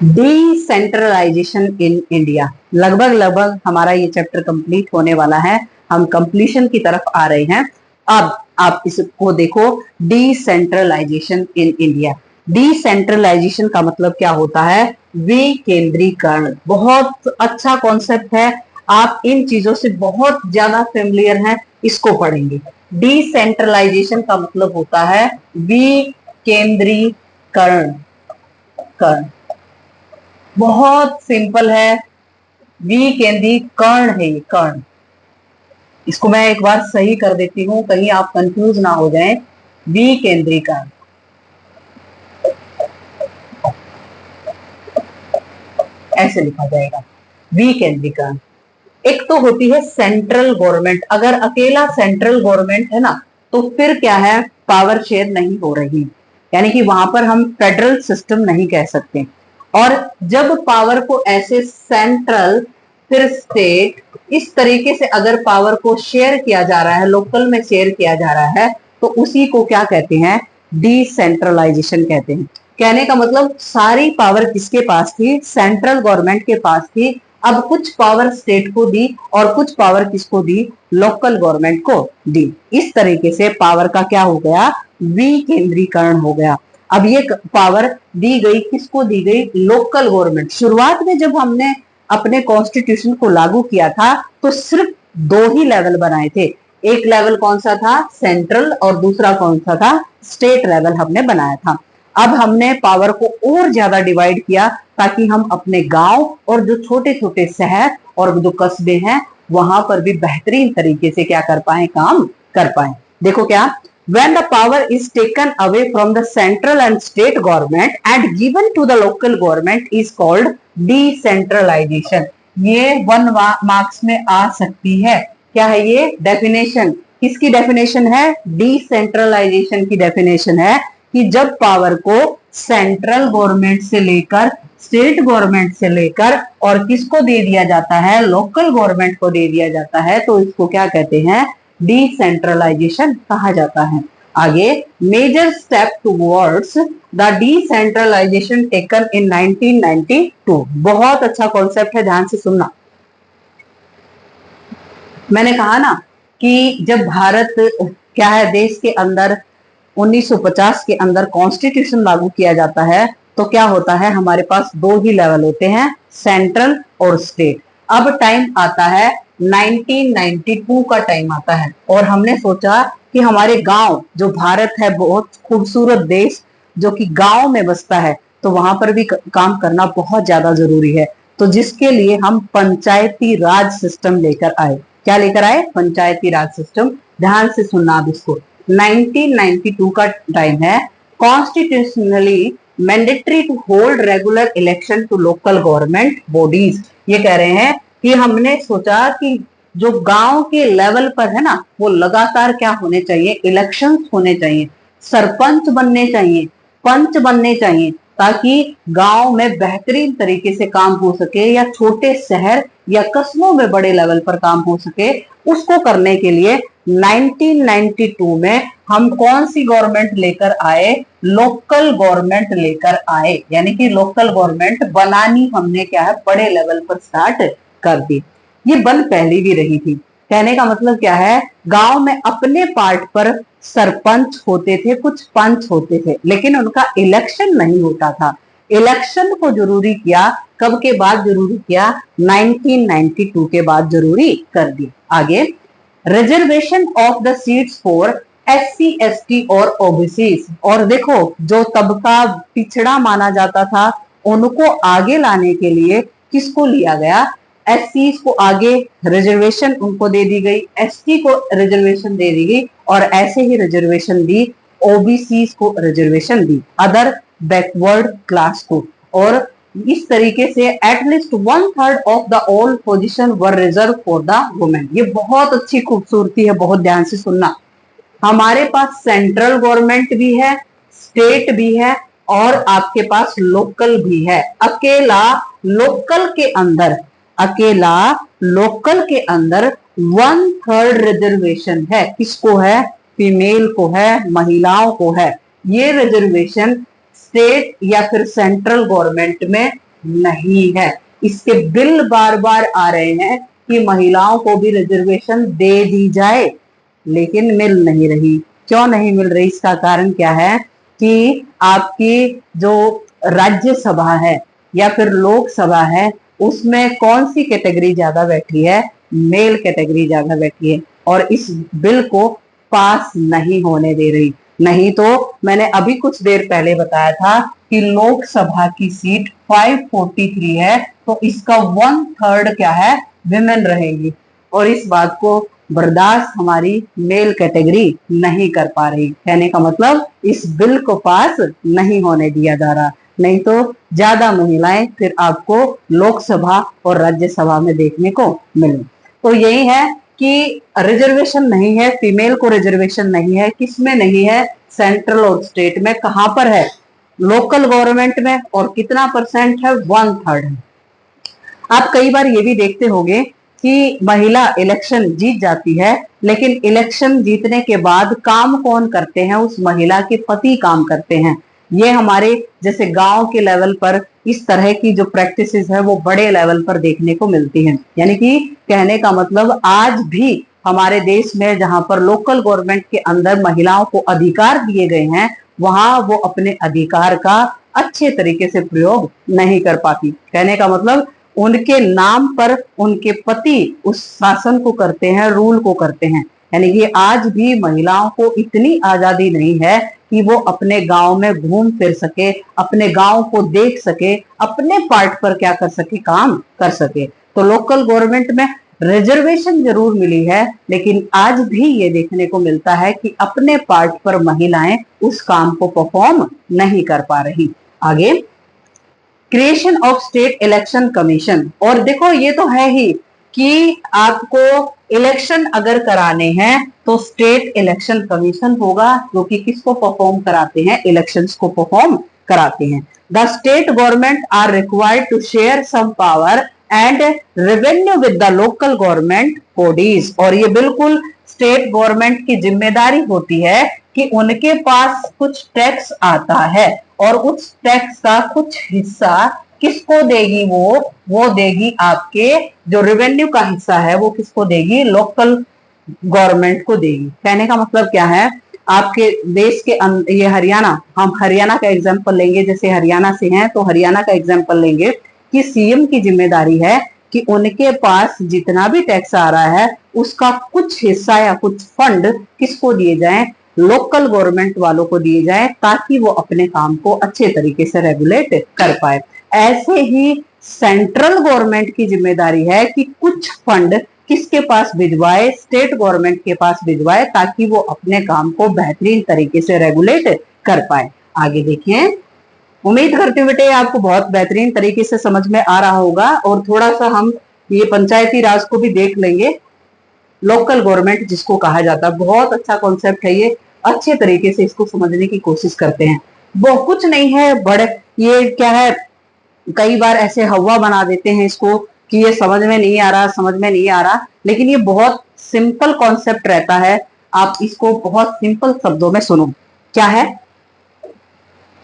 डिसेंट्रलाइजेशन इन इंडिया। लगभग लगभग हमारा ये चैप्टर कंप्लीट होने वाला है, हम कंप्लीशन की तरफ आ रहे हैं। अब आप इसको देखो, डिसेंट्रलाइजेशन इन इंडिया। डिसेंट्रलाइजेशन का मतलब क्या होता है, विकेंद्रीकरण। बहुत अच्छा कॉन्सेप्ट है, आप इन चीजों से बहुत ज्यादा फेमिलियर हैं, इसको पढ़ेंगे। डिसेंट्रलाइजेशन का मतलब होता है विकेंद्रीकरण। बहुत सिंपल है, विकेंद्रीकरण है ये, कर्ण। इसको मैं एक बार सही कर देती हूं, कहीं आप कंफ्यूज ना हो जाएं। विकेंद्रीकरण ऐसे लिखा जाएगा, विकेंद्रीकरण। एक तो होती है सेंट्रल गवर्नमेंट। अगर अकेला सेंट्रल गवर्नमेंट है ना, तो फिर क्या है, पावर शेयर नहीं हो रही, यानी कि वहां पर हम फेडरल सिस्टम नहीं कह सकते। और जब पावर को ऐसे सेंट्रल फिर स्टेट, इस तरीके से अगर पावर को शेयर किया जा रहा है, लोकल में शेयर किया जा रहा है, तो उसी को क्या कहते हैं, डिसेंट्रलाइजेशन कहते हैं। कहने का मतलब सारी पावर किसके पास थी, सेंट्रल गवर्नमेंट के पास थी। अब कुछ पावर स्टेट को दी और कुछ पावर किसको दी, लोकल गवर्नमेंट को दी। इस तरीके से पावर का क्या हो गया, विकेंद्रीकरण हो गया। अब ये पावर दी गई, किसको दी गई, लोकल गवर्नमेंट। शुरुआत में जब हमने अपने कॉन्स्टिट्यूशन को लागू किया था, तो सिर्फ दो ही लेवल बनाए थे। एक लेवल कौन सा था, सेंट्रल, और दूसरा कौन सा था, स्टेट लेवल हमने बनाया था। अब हमने पावर को और ज्यादा डिवाइड किया, ताकि हम अपने गांव और जो छोटे छोटे शहर और जो कस्बे हैं, वहां पर भी बेहतरीन तरीके से क्या कर पाए, काम कर पाए। देखो क्या, when the power is taken away from the central and state government and given to the local government is called decentralization। ये 1 मार्क्स में आ सकती है। क्या है ये डेफिनेशन, किसकी डेफिनेशन है, डिसेंट्रलाइजेशन की डेफिनेशन है कि जब पावर को सेंट्रल गवर्नमेंट से लेकर, स्टेट गवर्नमेंट से लेकर और किसको दे दिया जाता है, लोकल गवर्नमेंट को दे दिया जाता है, तो इसको क्या कहते हैं, डिसेंट्रलाइजेशन कहा जाता है। आगे, major step towards the decentralisation taken in 1992। बहुत अच्छा कॉन्सेप्ट है, ध्यान से सुनना। मैंने कहा ना कि जब भारत क्या है, देश के अंदर 1950 के अंदर कॉन्स्टिट्यूशन लागू किया जाता है, तो क्या होता है, हमारे पास दो ही लेवल होते हैं, सेंट्रल और स्टेट। अब टाइम आता है 1992 का टाइम आता है, और हमने सोचा कि हमारे गांव, जो भारत है बहुत खूबसूरत देश जो कि गांव में बसता है, तो वहां पर भी काम करना बहुत ज्यादा जरूरी है। तो जिसके लिए हम पंचायती राज सिस्टम लेकर आए। क्या लेकर आए, पंचायती राज सिस्टम। ध्यान से सुनना अब इसको। 1992 का टाइम है। Constitutionally mandatory to hold regular election to local government bodies. ये कह रहे हैं कि हमने सोचा कि जो गांव के लेवल पर है ना, वो लगातार क्या होने चाहिए, इलेक्शंस होने चाहिए, सरपंच बनने चाहिए, पंच बनने चाहिए, ताकि गांव में बेहतरीन तरीके से काम हो सके, या छोटे शहर या कस्बों में बड़े लेवल पर काम हो सके। उसको करने के लिए 1992 में हम कौन सी गवर्नमेंट लेकर आए, लोकल गवर्नमेंट लेकर आए। यानी कि लोकल गवर्नमेंट बनानी हमने क्या है, बड़े लेवल पर स्टार्ट कर दी। ये बन पहले भी रही थी। कहने का मतलब क्या है, गांव में अपने पार्ट पर सरपंच होते थे, कुछ पंच होते थे, लेकिन उनका इलेक्शन नहीं होता था। इलेक्शन को जरूरी किया, कब के बाद जरूरी किया? 1992 के बाद जरूरी कर दिया। आगे, reservation of the seats for SC ST और OBC, और देखो जो तबका पिछड़ा माना जाता था उनको आगे लाने के लिए किसको लिया गया? SC को आगे रिजर्वेशन उनको दे दी गई, ST को रिजर्वेशन दे दी गई, और ऐसे ही रिजर्वेशन दी OBC को रिजर्वेशन दी, अदर बैकवर्ड क्लास को। और इस तरीके से at least 1/3 of the all position were reserve for the women. ये बहुत अच्छी खूबसूरती है, बहुत ध्यान से सुनना। हमारे पास सेंट्रल गवर्नमेंट भी है, स्टेट भी है, और आपके पास लोकल भी है। अकेला लोकल के अंदर 1/3 रिजर्वेशन है। किसको है? फीमेल को है, महिलाओं को है। ये रिजर्वेशन स्टेट या फिर सेंट्रल गवर्नमेंट में नहीं है। इसके बिल बार बार आ रहे हैं कि महिलाओं को भी रिजर्वेशन दे दी जाए, लेकिन मिल नहीं रही। क्यों नहीं मिल रही? इसका कारण क्या है कि आपकी जो राज्यसभा है या फिर लोकसभा है, उसमें कौन सी कैटेगरी ज्यादा बैठी है? मेल कैटेगरी ज्यादा बैठी है, और इस बिल को पास नहीं होने दे रही। नहीं तो मैंने अभी कुछ देर पहले बताया था कि लोकसभा की सीट 543 है, तो इसका 1/3 क्या है? विमेन रहेगी, और इस बात को बर्दाश्त हमारी मेल कैटेगरी नहीं कर पा रही। कहने का मतलब इस बिल को पास नहीं होने दिया जा रहा, नहीं तो ज्यादा महिलाएं फिर आपको लोकसभा और राज्यसभा में देखने को मिले। तो यही है कि रिजर्वेशन नहीं है, फीमेल को रिजर्वेशन नहीं है। किसमें नहीं है? सेंट्रल और स्टेट में। कहां पर है? लोकल गवर्नमेंट में। और कितना परसेंट है? 1/3 है। आप कई बार ये भी देखते होंगे कि महिला इलेक्शन जीत जाती है, लेकिन इलेक्शन जीतने के बाद काम कौन करते हैं? उस महिला के पति काम करते हैं। ये हमारे जैसे गांव के लेवल पर इस तरह की जो प्रैक्टिसेस है वो बड़े लेवल पर देखने को मिलती हैं। यानी कि कहने का मतलब आज भी हमारे देश में जहां पर लोकल गवर्नमेंट के अंदर महिलाओं को अधिकार दिए गए हैं, वहां वो अपने अधिकार का अच्छे तरीके से प्रयोग नहीं कर पाती। कहने का मतलब उनके नाम पर उनके पति उस शासन को करते हैं, रूल को करते हैं। यानी कि आज भी महिलाओं को इतनी आजादी नहीं है कि वो अपने गांव में घूम फिर सके, अपने गांव को देख सके, अपने पार्ट पर क्या कर सके? काम कर सके। तो लोकल गवर्नमेंट में रिजर्वेशन जरूर मिली है, लेकिन आज भी ये देखने को मिलता है कि अपने पार्ट पर महिलाएं उस काम को परफॉर्म नहीं कर पा रही। आगे, creation of state election commission. और देखो ये तो है ही कि आपको इलेक्शन अगर कराने हैं तो स्टेट इलेक्शन कमीशन होगा, जो कि किसको परफॉर्म कराते हैं? इलेक्शंस को परफॉर्म कराते हैं। The state government are required to share some power and revenue with the local government bodies. और ये बिल्कुल स्टेट गवर्नमेंट की जिम्मेदारी होती है कि उनके पास कुछ टैक्स आता है, और उस टैक्स का कुछ हिस्सा किसको देगी? वो देगी आपके जो रेवेन्यू का हिस्सा है वो किसको देगी? लोकल गवर्नमेंट को देगी। कहने का मतलब क्या है? आपके देश के ये हरियाणा, हम हरियाणा का एग्जांपल लेंगे, जैसे हरियाणा से हैं तो हरियाणा का एग्जांपल लेंगे कि सीएम की जिम्मेदारी है कि उनके पास जितना भी टैक्स आ रहा है उसका कुछ हिस्सा या कुछ फंड किसको दिए जाए? लोकल गवर्नमेंट वालों को दिए जाए, ताकि वो अपने काम को अच्छे तरीके से रेगुलेट कर पाए। ऐसे ही सेंट्रल गवर्नमेंट की जिम्मेदारी है कि कुछ फंड किसके पास भिजवाए? स्टेट गवर्नमेंट के पास भिजवाए, ताकि वो अपने काम को बेहतरीन तरीके से रेगुलेट कर पाए। आगे देखिए, उम्मीद करते हुए बेटे आपको बहुत बेहतरीन तरीके से समझ में आ रहा होगा, और थोड़ा सा हम ये पंचायती राज को भी देख लेंगे। लोकल गवर्नमेंट जिसको कहा जाता है, बहुत अच्छा कॉन्सेप्ट है ये, अच्छे तरीके से इसको समझने की कोशिश करते हैं। वो कुछ नहीं है बड़े, ये क्या है, कई बार ऐसे हवा बना देते हैं इसको कि ये समझ में नहीं आ रहा, समझ में नहीं आ रहा, लेकिन ये बहुत सिंपल कॉन्सेप्ट रहता है। आप इसको बहुत सिंपल शब्दों में सुनो। क्या है?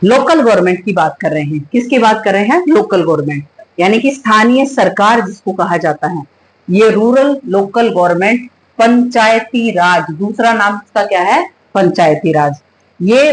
लोकल गवर्नमेंट की बात कर रहे हैं। किसकी बात कर रहे हैं? लोकल गवर्नमेंट, यानी कि स्थानीय सरकार जिसको कहा जाता है। ये रूरल लोकल गवर्नमेंट, पंचायती राज, दूसरा नाम इसका क्या है? पंचायती राज। ये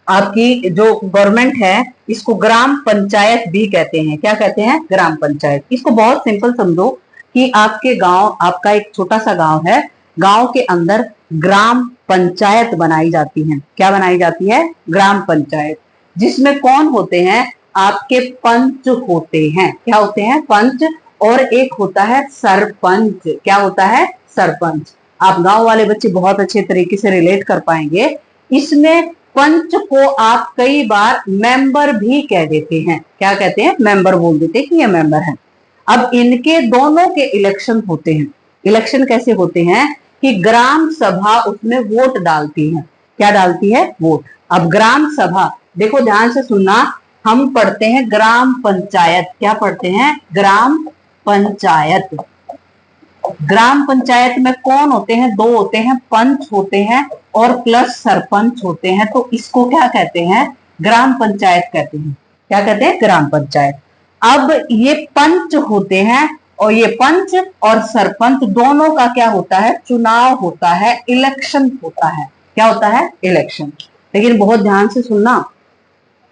आपकी जो गवर्नमेंट है इसको ग्राम पंचायत भी कहते हैं। क्या कहते हैं? ग्राम पंचायत। इसको बहुत सिंपल समझो कि आपके गांव, आपका एक छोटा सा गांव है, गांव के अंदर ग्राम पंचायत बनाई जाती है। क्या बनाई जाती है? ग्राम पंचायत, जिसमें कौन होते हैं? आपके पंच होते हैं। क्या होते हैं? पंच। और एक होता है सरपंच। क्या होता है? सरपंच। आप गांव वाले बच्चे बहुत अच्छे तरीके से रिलेट कर पाएंगे। इसमें पंच को आप कई बार मेंबर भी कह देते हैं। क्या कहते हैं? मेंबर बोल देते हैं कि ये मेंबर है। अब इनके दोनों के इलेक्शन होते हैं। इलेक्शन कैसे होते हैं कि ग्राम सभा उसमें वोट डालती है। क्या डालती है? वोट। अब ग्राम सभा, देखो ध्यान से सुनना, हम पढ़ते हैं ग्राम पंचायत। क्या पढ़ते हैं? ग्राम पंचायत। ग्राम पंचायत में कौन होते हैं? दो होते हैं, पंच होते हैं और प्लस सरपंच होते हैं। तो इसको क्या कहते हैं? ग्राम पंचायत कहते हैं। क्या कहते हैं? ग्राम पंचायत। अब ये पंच होते हैं और ये पंच और सरपंच दोनों का क्या होता है? चुनाव होता है, इलेक्शन होता है। क्या होता है? इलेक्शन। लेकिन बहुत ध्यान से सुनना,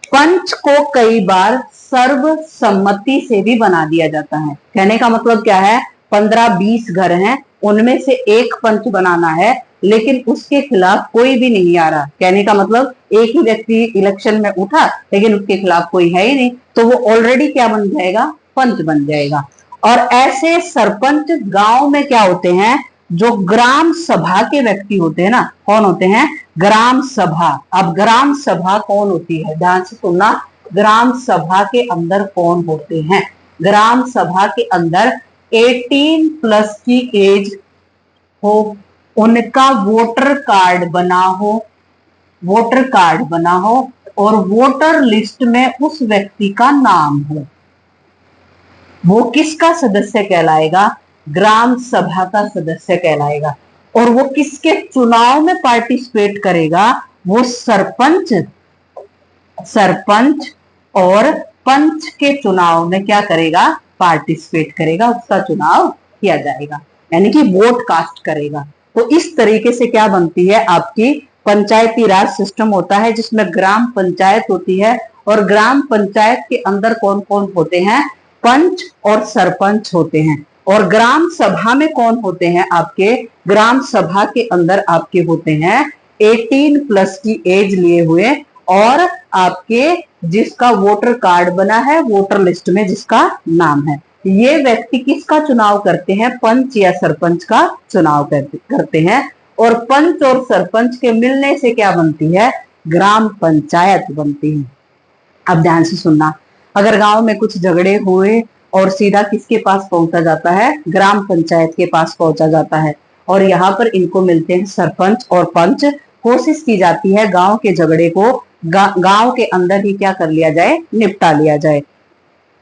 पंच को कई बार सर्वसम्मति से भी बना दिया जाता है। कहने का मतलब क्या है? 15-20 घर हैं, उनमें से एक पंच बनाना है, लेकिन उसके खिलाफ कोई भी नहीं आ रहा। कहने का मतलब एक ही व्यक्ति इलेक्शन में उठा लेकिन उसके खिलाफ कोई है ही नहीं, तो वो ऑलरेडी क्या बन जाएगा? पंच बन जाएगा। और ऐसे सरपंच गांव में क्या होते हैं? जो ग्राम सभा के व्यक्ति होते हैं ना, कौन होते हैं? ग्राम सभा। अब ग्राम सभा कौन होती है? ध्यान से सुनना, ग्राम सभा के अंदर कौन होते हैं? ग्राम सभा के अंदर 18+ की एज हो, उनका वोटर कार्ड बना हो, वोटर कार्ड बना हो और वोटर लिस्ट में उस व्यक्ति का नाम हो, वो किसका सदस्य कहलाएगा? ग्राम सभा का सदस्य कहलाएगा। और वो किसके चुनाव में पार्टिसिपेट करेगा? वो सरपंच, सरपंच और पंच के चुनाव में क्या करेगा? पार्टिसिपेट करेगा, उसका चुनाव किया जाएगा, यानी कि वोट कास्ट करेगा। तो इस तरीके से क्या बनती है? आपकी पंचायती राज सिस्टम होता है, जिसमें ग्राम पंचायत होती है और ग्राम पंचायत के अंदर कौन कौन होते हैं? पंच और सरपंच होते हैं। और ग्राम सभा में कौन होते हैं? आपके ग्राम सभा के अंदर आपके होते हैं 18+ की एज लिए हुए और आपके जिसका वोटर कार्ड बना है, वोटर लिस्ट में जिसका नाम है। ये व्यक्ति किसका चुनाव करते हैं? पंच या सरपंच का चुनाव करते हैं। और पंच और सरपंच के मिलने से क्या बनती है? ग्राम पंचायत बनती है। अब ध्यान से सुनना, अगर गांव में कुछ झगड़े हुए और सीधा किसके पास पहुंचा जाता है? ग्राम पंचायत के पास पहुंचा जाता है। और यहाँ पर इनको मिलते हैं सरपंच और पंच। कोशिश की जाती है गांव के झगड़े को गांव के अंदर ही क्या कर लिया जाए? निपटा लिया जाए।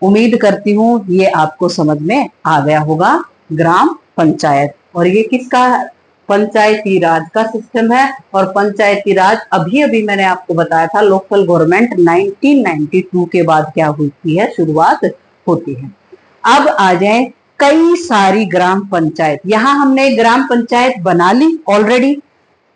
उम्मीद करती हूँ ये आपको समझ में आ गया होगा। ग्राम पंचायत, और ये किसका? पंचायती राज का सिस्टम है। और पंचायती राज अभी अभी मैंने आपको बताया था, लोकल गवर्नमेंट 1992 के बाद क्या होती है? शुरुआत होती है। अब आ जाए कई सारी ग्राम पंचायत। यहां हमने ग्राम पंचायत बना ली ऑलरेडी।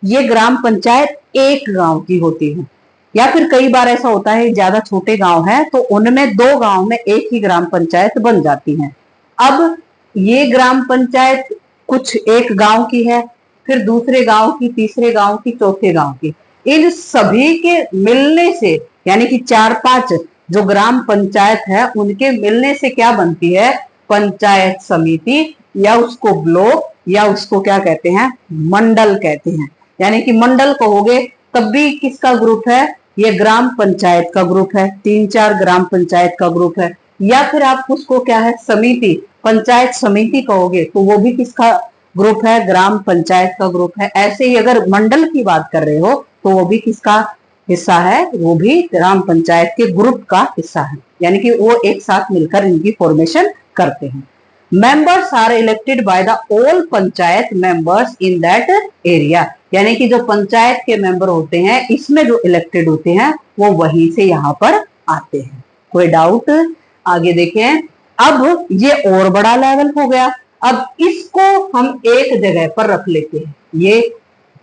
ये ग्राम पंचायत एक गांव की होती है, या फिर कई बार ऐसा होता है ज्यादा छोटे गांव है तो उनमें 2 गांव में एक ही ग्राम पंचायत बन जाती है। अब ये ग्राम पंचायत कुछ एक गांव की है, फिर दूसरे गांव की, तीसरे गांव की, चौथे गांव की। इन सभी के मिलने से, यानी कि 4-5 जो ग्राम पंचायत है उनके मिलने से क्या बनती है? पंचायत समिति, या उसको ब्लॉक, या उसको क्या कहते हैं? मंडल कहते हैं। यानी कि मंडल कहोगे तब भी किसका ग्रुप है? ये ग्राम पंचायत का ग्रुप है, 3-4 ग्राम पंचायत का ग्रुप है। या फिर आप उसको क्या है? समिति, पंचायत समिति कहोगे तो वो भी किसका ग्रुप है? ग्राम पंचायत का ग्रुप है। ऐसे ही अगर मंडल की बात कर रहे हो तो वो भी किसका हिस्सा है? वो भी ग्राम पंचायत के ग्रुप का हिस्सा है, यानी कि वो एक साथ मिलकर इनकी फॉर्मेशन करते हैं। Members are elected by the all panchayat members in that area, यानी कि जो पंचायत के मेंबर होते हैं इसमें जो इलेक्टेड होते हैं वो वहीं से यहाँ पर आते हैं। कोई डाउट? आगे देखें। अब ये और बड़ा लेवल हो गया। अब इसको हम एक जगह पर रख लेते हैं।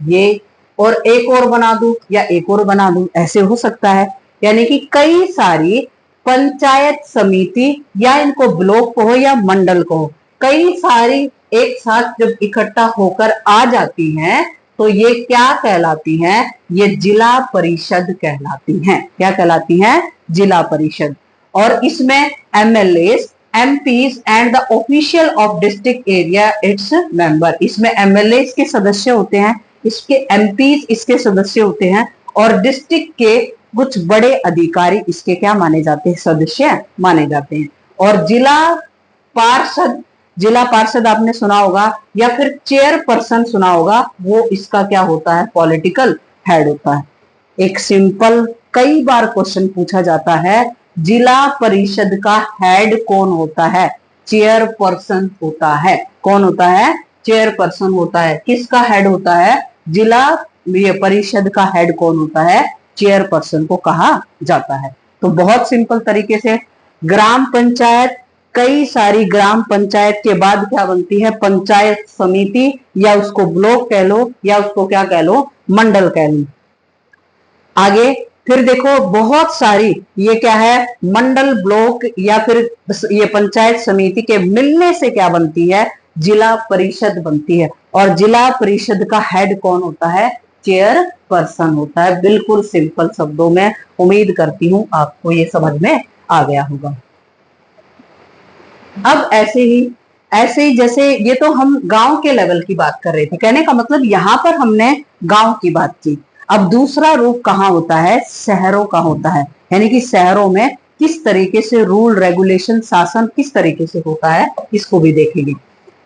ये और एक और बना दूं या एक और बना दूं, ऐसे हो सकता है। यानी कि कई सारी पंचायत समिति या इनको ब्लॉक को हो या मंडल को हो, कई सारी एक साथ जब इकट्ठा होकर आ जाती हैं तो ये क्या कहलाती हैं? ये जिला परिषद कहलाती हैं। क्या कहलाती हैं? जिला परिषद। और इसमें MLA, MPs and the official of district area its member, इसमें एमएलए के सदस्य होते हैं, इसके एमपीज इसके सदस्य होते हैं, और डिस्ट्रिक्ट के कुछ बड़े अधिकारी इसके क्या माने जाते हैं? सदस्य माने जाते हैं। और जिला पार्षद, जिला पार्षद आपने सुना होगा या फिर चेयरपर्सन सुना होगा, वो इसका क्या होता है? पॉलिटिकल हेड होता है। एक सिंपल, कई बार क्वेश्चन पूछा जाता है, जिला परिषद का हेड कौन होता है? चेयरपर्सन होता है। कौन होता है? चेयरपर्सन होता है। किसका हेड होता है? जिला परिषद का हेड कौन होता है? चेयरपर्सन को कहा जाता है। तो बहुत सिंपल तरीके से ग्राम पंचायत, कई सारी ग्राम पंचायत के बाद क्या बनती है? पंचायत समिति, या उसको ब्लॉक कह लो या उसको क्या कह लो? मंडल कह लो। आगे फिर देखो बहुत सारी, ये क्या है? मंडल, ब्लॉक या फिर ये पंचायत समिति के मिलने से क्या बनती है? जिला परिषद बनती है। और जिला परिषद का हेड कौन होता है? चेयरपर्सन होता है। बिल्कुल सिंपल शब्दों में, उम्मीद करती हूं आपको ये समझ में आ गया होगा। अब ऐसे ही जैसे ये तो हम गांव के लेवल की बात कर रहे थे, कहने का मतलब यहां पर हमने गांव की बात की। अब दूसरा रूप कहाँ होता है? शहरों का होता है। यानी कि शहरों में किस तरीके से रूल, रेगुलेशन, शासन किस तरीके से होता है, इसको भी देखेंगे।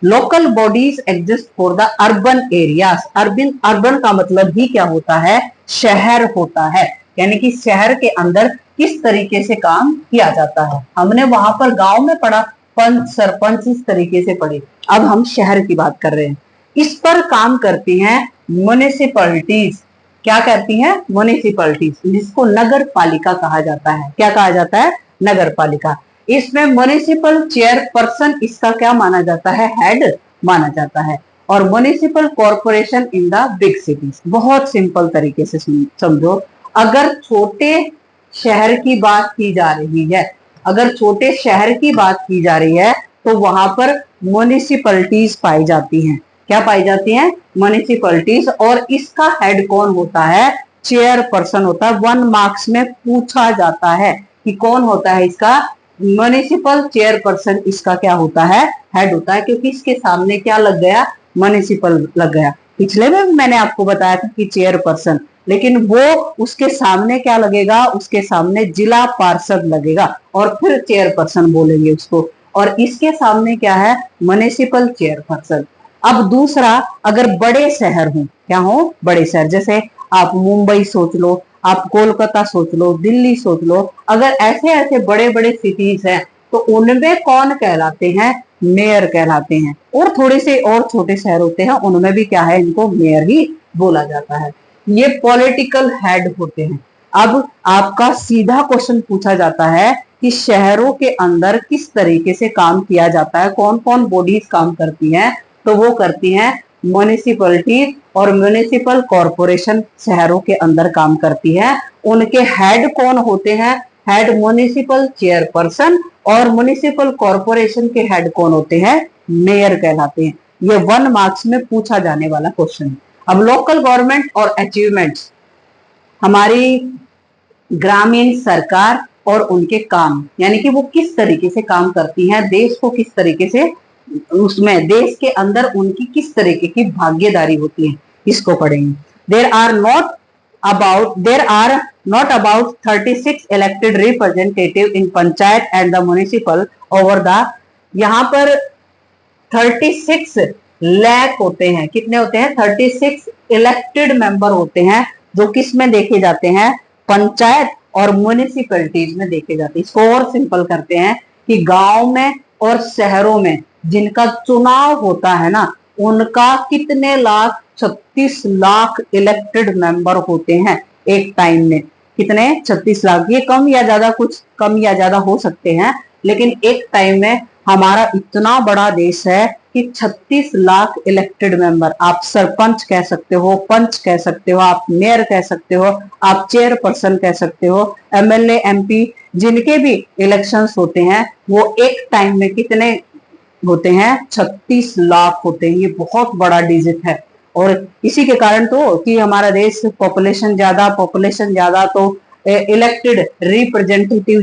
Local bodies exist for the urban areas. Urban का मतलब ही क्या होता है? शहर होता है। यानी कि शहर के अंदर किस तरीके से काम किया जाता है। हमने वहां पर गांव में पढ़ा, पंच, सरपंच, इस तरीके से पढ़े। अब हम शहर की बात कर रहे हैं। इस पर काम करती हैं म्युनिसिपैलिटीज। क्या करती हैं? म्युनिसिपैलिटीज, जिसको नगर पालिका कहा जाता है। क्या कहा जाता है? नगर पालिका। इसमें म्युनिसिपल चेयरपर्सन इसका क्या माना जाता है? हेड माना जाता है। और municipal corporation in the big cities. बहुत सिंपल तरीके से समझो, अगर छोटे शहर की बात की जा रही है, अगर छोटे शहर की बात की जा रही है तो वहां पर म्युनिसिपैलिटीज पाई जाती हैं। क्या पाई जाती हैं? म्युनिसिपैलिटीज। और इसका हेड कौन होता है? चेयरपर्सन होता है। 1 मार्क्स में पूछा जाता है कि कौन होता है इसका? म्युनिसिपल चेयरपर्सन इसका क्या होता है? हेड होता है। क्योंकि इसके सामने क्या लग गया? म्युनिसिपल लग गया। पिछले में मैंने आपको बताया था कि चेयरपर्सन, लेकिन वो उसके सामने क्या लगेगा? उसके सामने जिला पार्षद लगेगा और फिर चेयरपर्सन बोलेंगे उसको। और इसके सामने क्या है? Municipal chairperson. अब दूसरा, अगर बड़े शहर हो, क्या हो? बड़े शहर, जैसे आप मुंबई सोच लो, आप कोलकाता सोच लो, दिल्ली सोच लो। अगर ऐसे ऐसे बड़े बड़े सिटीज हैं तो उनमें कौन कहलाते हैं? मेयर कहलाते हैं। और थोड़े से और छोटे शहर होते हैं, उनमें भी क्या है? इनको मेयर ही बोला जाता है। ये पॉलिटिकल हेड होते हैं। अब आपका सीधा क्वेश्चन पूछा जाता है कि शहरों के अंदर किस तरीके से काम किया जाता है, कौन कौन बॉडीज काम करती हैं? तो वो करती हैं म्युनिसिपैलिटीज और म्युनिसिपल कॉर्पोरेशन शहरों के अंदर काम करती है। उनके हेड कौन होते हैं? Head municipal chairperson. और म्युनिसिपल कॉर्पोरेशन के हेड कौन होते हैं? मेयर कहलाते हैं। ये 1 मार्क्स में पूछा जाने वाला क्वेश्चन है। अब लोकल गवर्नमेंट और अचीवमेंट्स, हमारी ग्रामीण सरकार और उनके काम, यानी कि वो किस तरीके से काम करती हैं, देश को किस तरीके से, उसमें देश के अंदर उनकी किस तरीके की भागीदारी होती है, इसको पढ़ेंगे। There are not about 36 elected representative in panchayat and the municipal over the, यहाँ पर 36 लाख होते हैं। कितने होते हैं? 36 इलेक्टेड मेंबर होते हैं, जो किस में देखे जाते हैं? पंचायत और म्युनिसिपैलिटीज में देखे जाते हैं। इसको और सिंपल करते हैं कि गांव में और शहरों में जिनका चुनाव होता है ना, उनका कितने लाख? 36 लाख इलेक्टेड मेंबर होते हैं एक टाइम में। कितने? 36 लाख। ये कम या ज्यादा, कुछ कम या ज्यादा हो सकते हैं, लेकिन एक टाइम में हमारा इतना बड़ा देश है कि कि 36 लाख इलेक्टेड मेंबर, आप सरपंच कह सकते हो, पंच कह सकते हो, आप मेयर कह सकते हो, आप चेयरपर्सन कह सकते हो, एमएलए एमपी जिनके भी इलेक्शंस होते हैं वो एक टाइम में कितने होते हैं? 36 लाख होते हैं। ये बहुत बड़ा डिजिट है और इसी के कारण तो कि हमारा देश पॉपुलेशन ज्यादा तो इलेक्टेड रिप्रेजेंटेटिव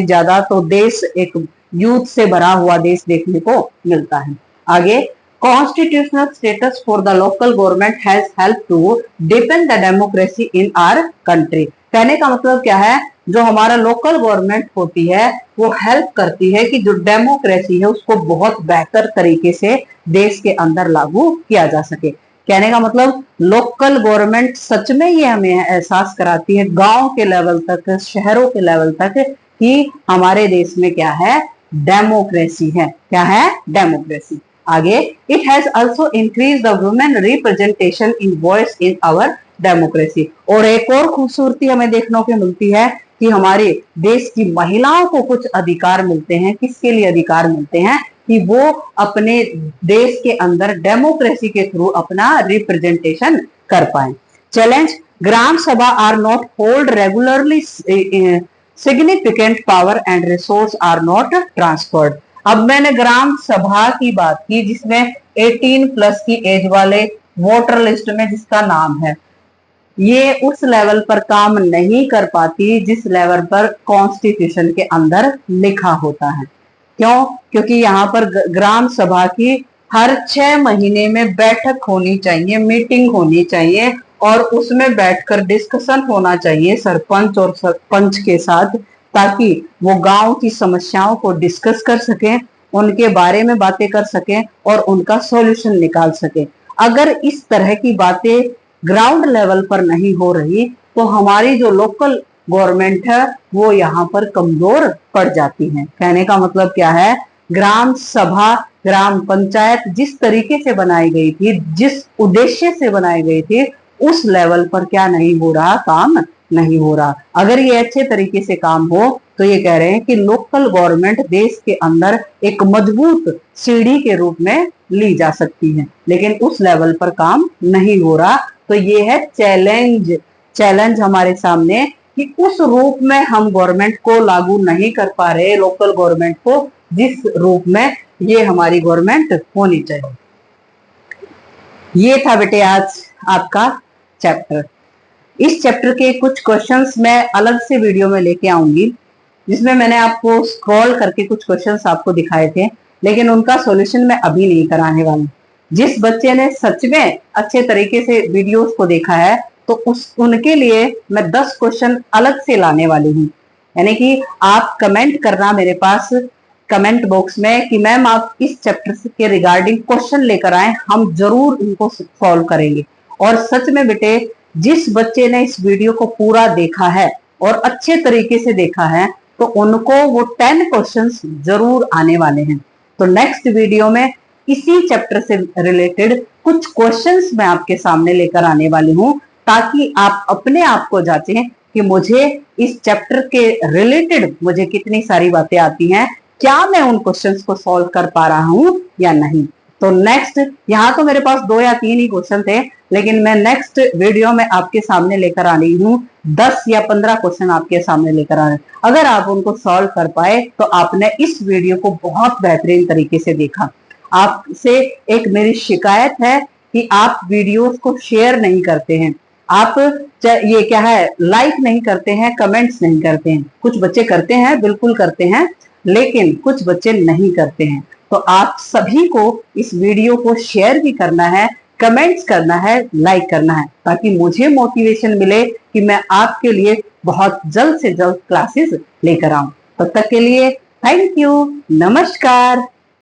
ज्यादा तो देश एक यूथ से भरा हुआ देश देखने को मिलता है। आगे, constitutional status for the local government has help to depend the democracy in our country. कहने का मतलब क्या है? जो हमारा लोकल गवर्नमेंट होती है वो हेल्प करती है कि जो डेमोक्रेसी है उसको बहुत बेहतर तरीके से देश के अंदर लागू किया जा सके। कहने का मतलब लोकल गवर्नमेंट सच में ये हमें एहसास कराती है गांव के लेवल तक, शहरों के लेवल तक, कि हमारे देश में क्या है? डेमोक्रेसी है। क्या है? डेमोक्रेसी। आगे, it has also increase the women representation in voice in our democracy. और एक और खूबसूरती हमें देखने को मिलती है कि हमारे देश की महिलाओं को कुछ अधिकार मिलते हैं। किसके लिए अधिकार मिलते हैं? कि वो अपने देश के अंदर डेमोक्रेसी के थ्रू अपना रिप्रेजेंटेशन कर पाए। Challenge, Gram Sabha are not hold regularly, significant power and resource are not transferred. अब मैंने ग्राम सभा की बात की जिसमें 18 प्लस की एज वाले वोटर लिस्ट में जिसका नाम है, ये उस लेवल पर काम नहीं कर पाती जिस लेवल पर कॉन्स्टिट्यूशन के अंदर लिखा होता है। क्यों? क्योंकि यहाँ पर ग्राम सभा की हर 6 महीने में बैठक होनी चाहिए, मीटिंग होनी चाहिए और उसमें बैठकर डिस्कशन होना चाहिए सरपंच और सरपंच के साथ, ताकि वो गांव की समस्याओं को डिस्कस कर सकें, उनके बारे में बातें कर सकें और उनका सॉल्यूशन निकाल सकें। अगर इस तरह की बातें ग्राउंड लेवल पर नहीं हो रही तो हमारी जो लोकल गवर्नमेंट है वो यहाँ पर कमजोर पड़ जाती है। कहने का मतलब क्या है? ग्राम सभा, ग्राम पंचायत जिस तरीके से बनाई गई थी, जिस उद्देश्य से बनाई गई थी, उस लेवल पर क्या नहीं हो रहा? काम नहीं हो रहा। अगर ये अच्छे तरीके से काम हो तो ये कह रहे हैं कि लोकल गवर्नमेंट देश के अंदर एक मजबूत सीढ़ी के रूप में ली जा सकती है, लेकिन उस लेवल पर काम नहीं हो रहा। तो ये है चैलेंज हमारे सामने कि उस रूप में हम गवर्नमेंट को लागू नहीं कर पा रहे, लोकल गवर्नमेंट को, जिस रूप में ये हमारी गवर्नमेंट होनी चाहिए। ये था बेटे आज आपका चैप्टर। इस चैप्टर के कुछ क्वेश्चंस मैं अलग से वीडियो में लेके आऊंगी, जिसमें मैंने आपको स्क्रॉल करके कुछ क्वेश्चंस आपको दिखाए थे, लेकिन उनका सॉल्यूशन मैं अभी नहीं कराने वाली। जिस बच्चे ने सच में अच्छे तरीके से वीडियोस को देखा है तो उनके लिए मैं 10 क्वेश्चन अलग से लाने वाली हूँ। यानी कि आप कमेंट करना मेरे पास कमेंट बॉक्स में कि मैम आप इस चैप्टर के रिगार्डिंग क्वेश्चन लेकर आए, हम जरूर इनको सॉल्व करेंगे। और सच में बेटे, जिस बच्चे ने इस वीडियो को पूरा देखा है और अच्छे तरीके से देखा है तो उनको वो 10 क्वेश्चंस जरूर आने वाले हैं। तो नेक्स्ट वीडियो में इसी चैप्टर से रिलेटेड कुछ क्वेश्चंस मैं आपके सामने लेकर आने वाली हूँ, ताकि आप अपने आप को जांचें कि मुझे इस चैप्टर के रिलेटेड मुझे कितनी सारी बातें आती हैं, क्या मैं उन क्वेश्चंस को सॉल्व कर पा रहा हूँ या नहीं। तो नेक्स्ट, यहाँ तो मेरे पास 2 या 3 ही क्वेश्चन थे, लेकिन मैं नेक्स्ट वीडियो में आपके सामने लेकर आ रही हूँ 10 या 15 क्वेश्चन आपके सामने लेकर आ रहे हैं। अगर आप उनको सॉल्व कर पाए तो आपने इस वीडियो को बहुत बेहतरीन तरीके से देखा। आपसे एक मेरी शिकायत है कि आप वीडियोस को शेयर नहीं करते हैं, आप ये क्या है, लाइक नहीं करते हैं, कमेंट्स नहीं करते हैं। कुछ बच्चे करते हैं, बिल्कुल करते हैं, लेकिन कुछ बच्चे नहीं करते हैं। तो आप सभी को इस वीडियो को शेयर भी करना है, कमेंट्स करना है, लाइक करना है, ताकि मुझे मोटिवेशन मिले कि मैं आपके लिए बहुत जल्द से जल्द क्लासेस लेकर आऊं। तब तक के लिए थैंक यू, नमस्कार।